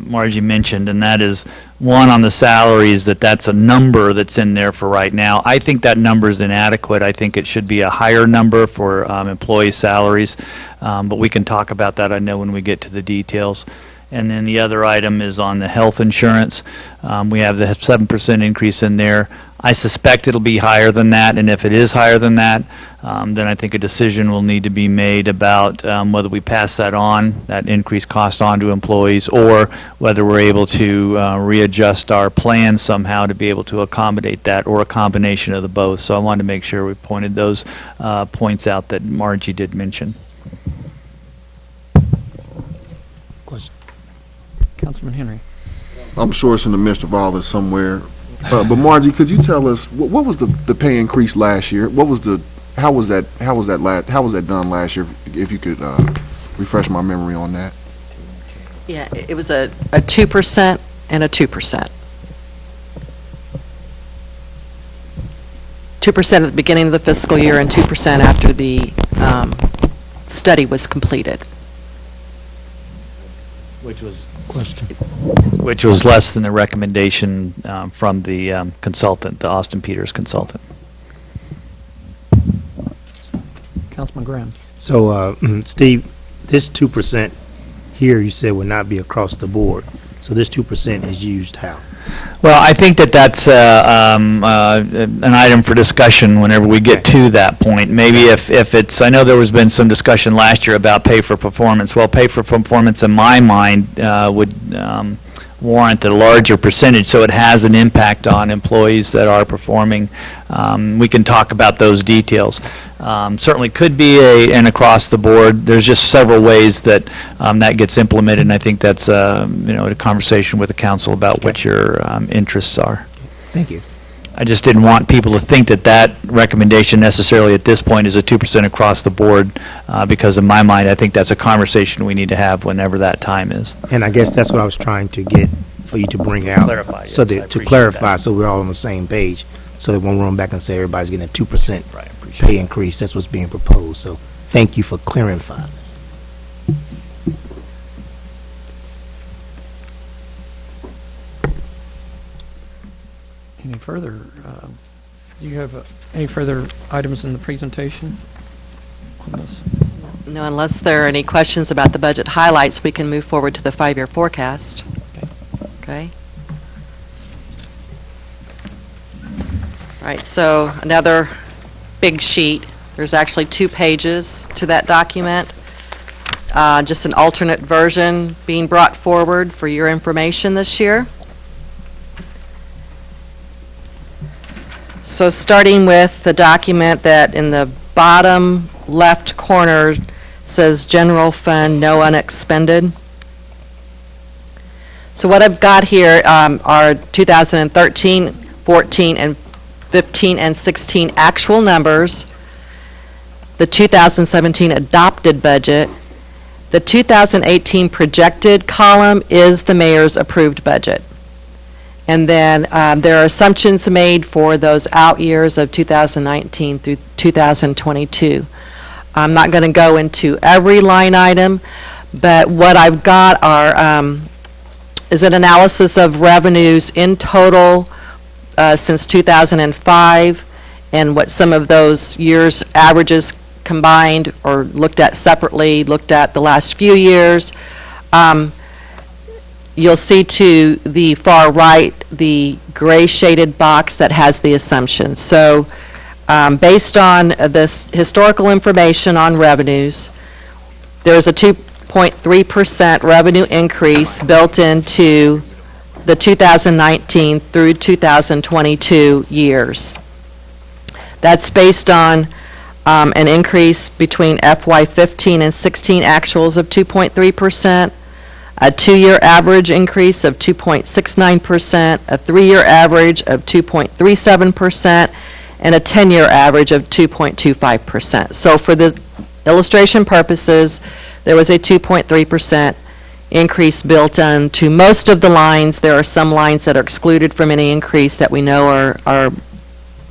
Margie mentioned, and that is, one, on the salaries, that's a number that's in there for right now. I think that number is inadequate. I think it should be a higher number for employee salaries, but we can talk about that, I know, when we get to the details. And then the other item is on the health insurance. We have the 7% increase in there. I suspect it'll be higher than that, and if it is higher than that, then I think a decision will need to be made about whether we pass that increased cost on to employees, or whether we're able to readjust our plans somehow to be able to accommodate that, or a combination of the both. So I wanted to make sure we pointed those points out that Margie did mention. Question. Councilman Henry. I'm sure it's in the midst of all this somewhere. But Margie, could you tell us what was the pay increase last year? How was that done last year? If you could refresh my memory on that. Yeah, it was a 2% and a 2%. 2% at the beginning of the fiscal year and 2% after the study was completed. Which was less than the recommendation from the consultant, the Austin Peters consultant. Councilman Graham. So, Steve, this 2% here you said would not be across the board. So this 2% is used how? Well, I think that's an item for discussion whenever we get to that point. Maybe if it's, I know there has been some discussion last year about pay for performance. Well, pay for performance in my mind would warrant a larger percentage, so it has an impact on employees that are performing. We can talk about those details. Certainly could be an across the board. There's just several ways that that gets implemented, and I think that's a conversation with the council about what your interests are. Thank you. I just didn't want people to think that recommendation necessarily at this point is a 2% across the board, because in my mind, I think that's a conversation we need to have whenever that time is. And I guess that's what I was trying to get for you to bring out. Clarify, so yes, I that, to appreciate clarify, that. so we're all on the same page, so that when we're on back and say everybody's getting a 2% Right, appreciate pay increase, that's what's being proposed. So thank you for clarifying that. Any further, do you have any further items in the presentation on this? No, unless there are any questions about the budget highlights, we can move forward to the 5-year forecast. Okay. All right, so another big sheet. There's actually 2 pages to that document. Just an alternate version being brought forward for your information this year. So starting with the document that in the bottom left corner says General Fund, no unexpended. So what I've got here are 2013, 14, and 15 and 16 actual numbers. the 2017 adopted budget. The 2018 projected column is the mayor's approved budget. And then there are assumptions made for those out years of 2019 through 2022. I'm not going to go into every line item, but what I've got are is an analysis of revenues in total since 2005 and what some of those years' averages combined or looked at separately, looked at the last few years. You'll see to the far right the gray shaded box that has the assumptions. So based on this historical information on revenues, there's a 2.3% revenue increase built into the 2019 through 2022 years. That's based on an increase between FY15 and 16 actuals of 2.3%, a 2-year average increase of 2.69%, a 3-year average of 2.37%, and a 10-year average of 2.25%. So for the illustration purposes, there was a 2.3% increase built into most of the lines. There are some lines that are excluded from any increase that we know are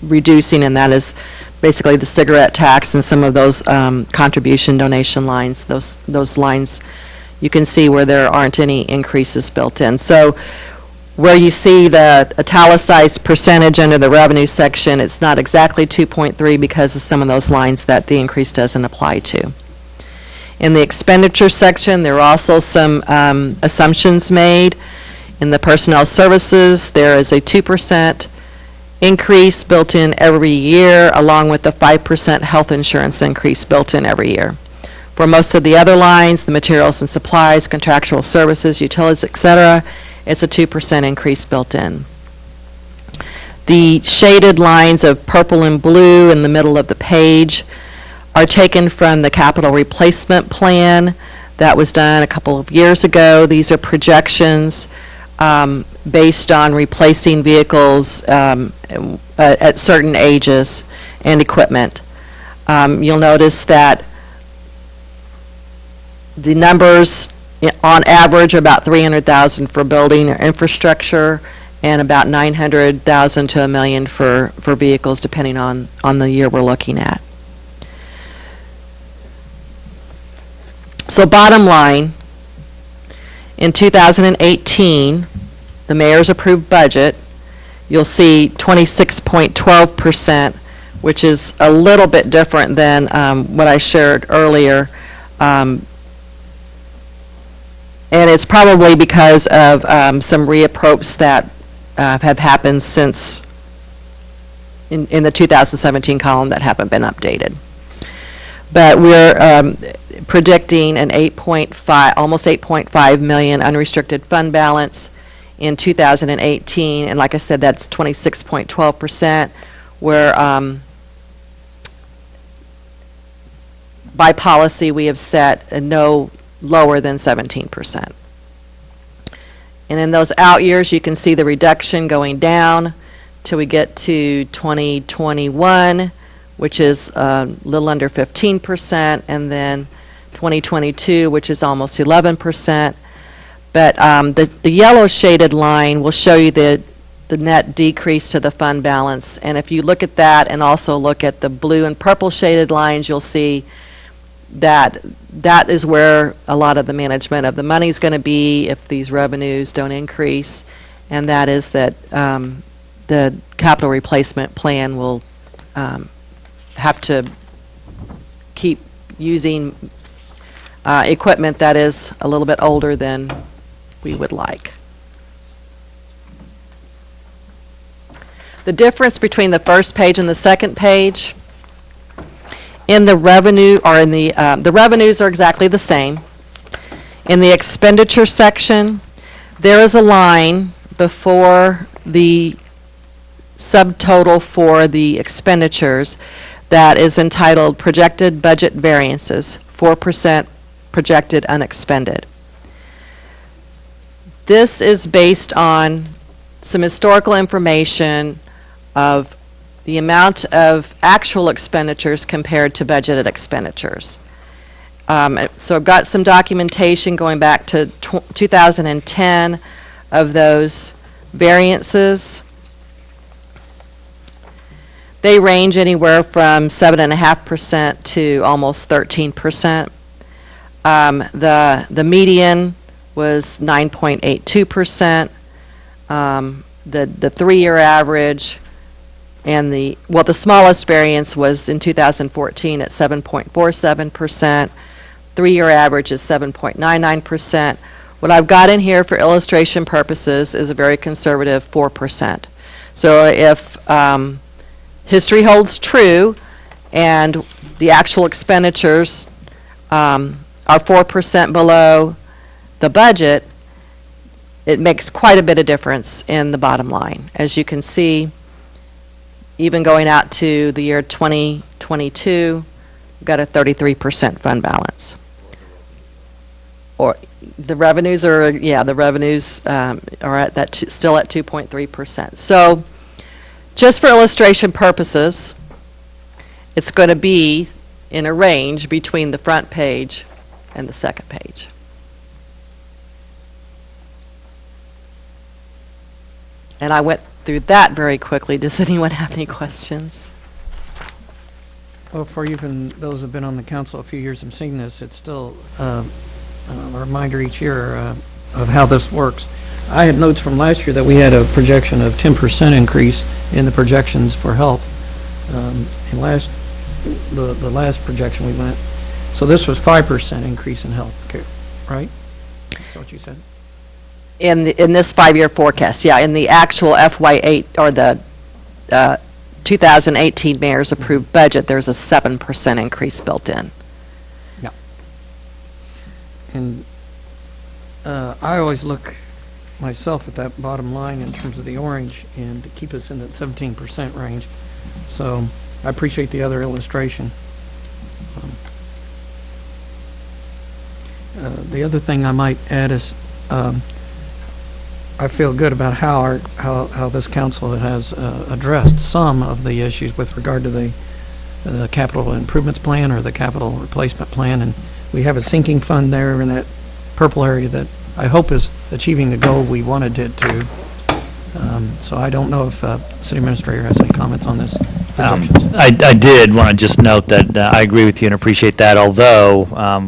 reducing, and that is basically the cigarette tax and some of those contribution donation lines. Those lines you can see where there aren't any increases built in. So where you see the italicized percentage under the revenue section, it's not exactly 2.3 because of some of those lines that the increase doesn't apply to. In the expenditure section, there are also some assumptions made. In the personnel services, there is a 2% increase built in every year, along with the 5% health insurance increase built in every year. For most of the other lines, the materials and supplies, contractual services, utilities, etc., it's a 2% increase built in. The shaded lines of purple and blue in the middle of the page are taken from the capital replacement plan that was done a couple of years ago. These are projections based on replacing vehicles at certain ages and equipment. You'll notice that the numbers on average are about $300,000 for building or infrastructure and about $900,000 to $1 million for vehicles, depending on the year we're looking at. So bottom line, in 2018, the mayor's approved budget, you'll see 26.12%, which is a little bit different than what I shared earlier. And it's probably because of some reappropes that have happened since in the 2017 column that haven't been updated. But we're predicting an almost 8.5 million unrestricted fund balance in 2018, and like I said, that's 26.12%, where by policy we have set a no lower than 17%. And in those out years, you can see the reduction going down till we get to 2021, which is a little under 15%, and then 2022, which is almost 11%. But the yellow shaded line will show you the net decrease to the fund balance. And if you look at that and also look at the blue and purple shaded lines, you'll see that that is where a lot of the management of the money is going to be if these revenues don't increase, and that is that the capital replacement plan will have to keep using equipment that is a little bit older than we would like. The difference between the first page and the second page in the revenue, or in the revenues are exactly the same. In the expenditure section, there is a line before the subtotal for the expenditures that is entitled Projected Budget Variances, 4% projected unexpended. This is based on some historical information of the amount of actual expenditures compared to budgeted expenditures. So I've got some documentation going back to 2010 of those variances. They range anywhere from 7.5% to almost 13%. The median was 9.82%. The 3-year average and the smallest variance was in 2014 at 7.47%. 3-year average is 7.99%. What I've got in here for illustration purposes is a very conservative 4%. So if history holds true and the actual expenditures are 4% below the budget, it makes quite a bit of difference in the bottom line. As you can see, even going out to the year 2022, we've got a 33% fund balance. Or the revenues are, are at that still at 2.3%. So just for illustration purposes, it's going to be in a range between the front page and the second page. And I went through that very quickly. Does anyone have any questions? Well, for even those who have been on the council a few years and seen this, it's still a reminder each year of how this works. I had notes from last year that we had a projection of 10% increase in the projections for health. And the last projection we went, so this was 5% increase in health care, right? Is that what you said? In this 5-year forecast, yeah. In the actual FY8 or the 2018 mayor's approved budget, there's a 7% increase built in. Yeah. And I always look myself at that bottom line in terms of the orange and to keep us in that 17% range. So I appreciate the other illustration. The other thing I might add is I feel good about how this council has addressed some of the issues with regard to the capital improvements plan or the capital replacement plan, and we have a sinking fund there in that purple area that I hope is achieving the goal we wanted it to. So I don't know if City Administrator has any comments on this. I did want to just note that I agree with you and appreciate that, although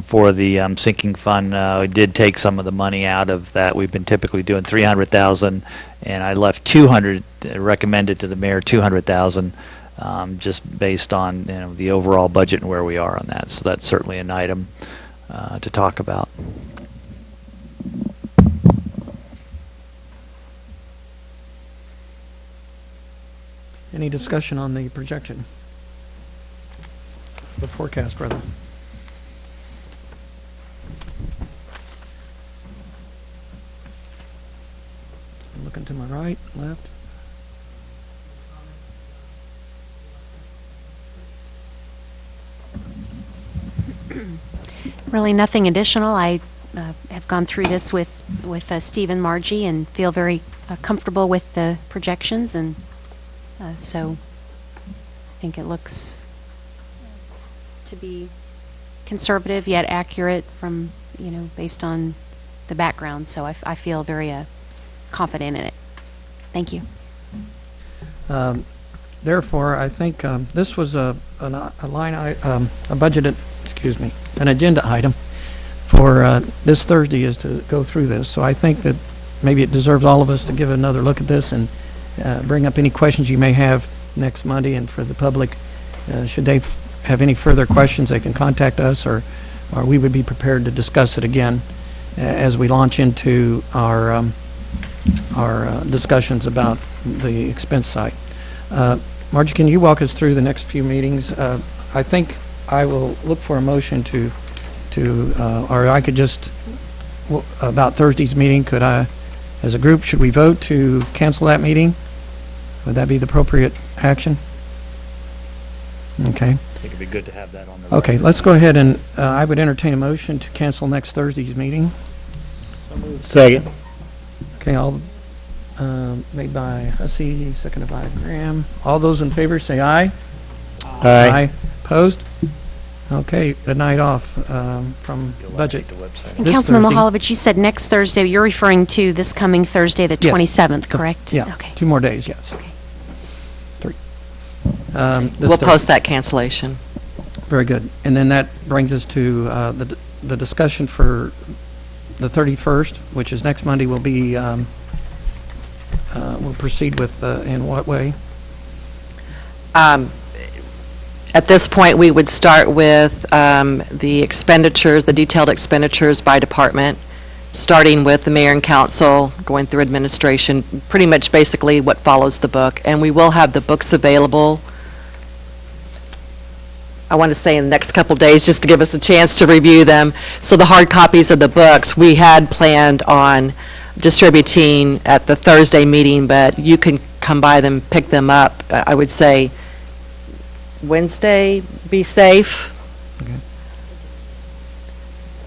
for the sinking fund, we did take some of the money out of that. We've been typically doing $300,000, and I left recommended to the mayor $200,000, just based on the overall budget and where we are on that. So that's certainly an item to talk about. Any discussion on the projection? The forecast, rather. I'm looking to my right, left. Really nothing additional. I have gone through this with Steve and Margie and feel very comfortable with the projections, and so I think it looks to be conservative yet accurate from, based on the background. So I feel very confident in it. Thank you. Therefore, I think this was an agenda item for this Thursday is to go through this. So I think that maybe it deserves all of us to give another look at this and bring up any questions you may have next Monday. And for the public, should they have any further questions, they can contact us, or we would be prepared to discuss it again as we launch into our discussions about the expense side. Margie, can you walk us through the next few meetings? I think I will look for a motion or I could just, about Thursday's meeting, could I, as a group, should we vote to cancel that meeting? Would that be the appropriate action? Okay. I think it'd be good to have that on the Okay, let's go ahead and I would entertain a motion to cancel next Thursday's meeting. Second. Okay, all made by Hussey, seconded by Graham. All those in favor say aye. Aye. Opposed? Okay, a night off from budget. And This Councilman Thursday. Mahalovich, you said next Thursday. You're referring to this coming Thursday, the Yes. 27th, correct? Yeah, Okay. 2 more days, yes. Okay. 3. We'll post that cancellation. Very good. And then that brings us to the discussion for the 31st, which is next Monday, will be, we'll proceed with, in what way? At this point, we would start with the expenditures, the detailed expenditures by department, starting with the mayor and council, going through administration, pretty much basically what follows the book. And we will have the books available, I want to say in the next couple days, just to give us a chance to review them. So the hard copies of the books, we had planned on distributing at the Thursday meeting, but you can come by them, pick them up, I would say Wednesday, be safe. Okay.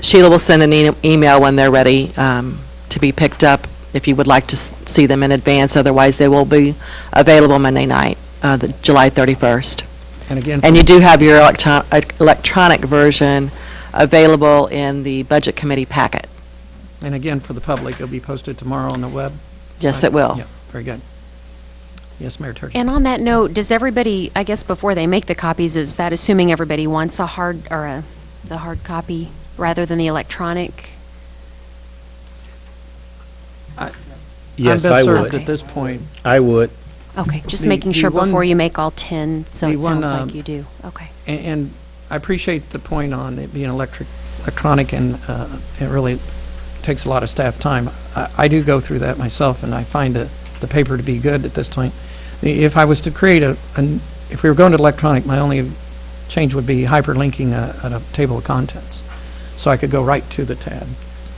Sheila will send an email when they're ready to be picked up if you would like to see them in advance. Otherwise, they will be available Monday night, the July 31st. And again, And you do have your electronic version available in the Budget Committee packet. and again, for the public, it'll be posted tomorrow on the web. Yes, site? it will. Yeah, very good. Yes, Mayor Turgeon. And on that note, does everybody, I guess before they make the copies, is that assuming everybody wants a hard, or the hard copy rather than the electronic? Yes, I'm I best served would. at this point. I would. Okay, just The- making the sure one- before you make all 10, so the it one, sounds like you do. Okay. And I appreciate the point on it being electronic, and it really takes a lot of staff time. I do go through that myself, and I find the paper to be good at this point. If I was to create if we were going to electronic, my only change would be hyperlinking a table of contents, so I could go right to the tab.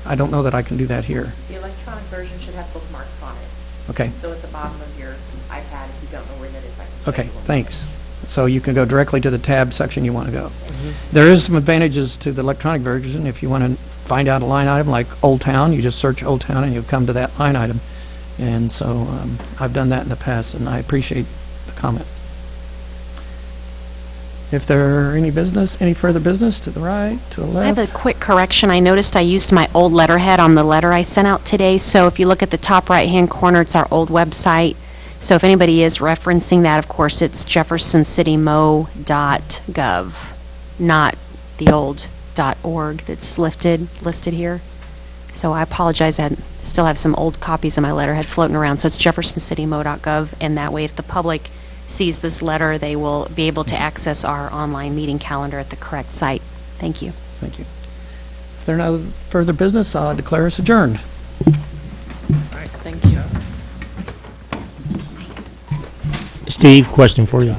I don't know that I can do that here. The electronic version should have bookmarks on it. Okay, So at the bottom of your iPad, if you don't know where that is, I can show okay, you. thanks. So you can go directly to the tab section you want to go. There is some advantages to the electronic version. If you want to find out a line item like Old Town, you just search Old Town and you'll come to that line item. And so I've done that in the past, and I appreciate the comment. If there are any further business to the right, to the I have left? a quick correction. I noticed I used my old letterhead on the letter I sent out today, so if you look at the top right-hand corner, it's our old website. So if anybody is referencing that, of course, it's jeffersoncitymmo.gov, not the old .org that's listed here. So I apologize, I still have some old copies of my letterhead floating around. So it's jeffersoncitymmo.gov, and that way if the public sees this letter, they will be able to access our online meeting calendar at the correct site. Thank you. Thank you. If there are no further business, I'll declare us adjourned. Thank you. Steve, question for you.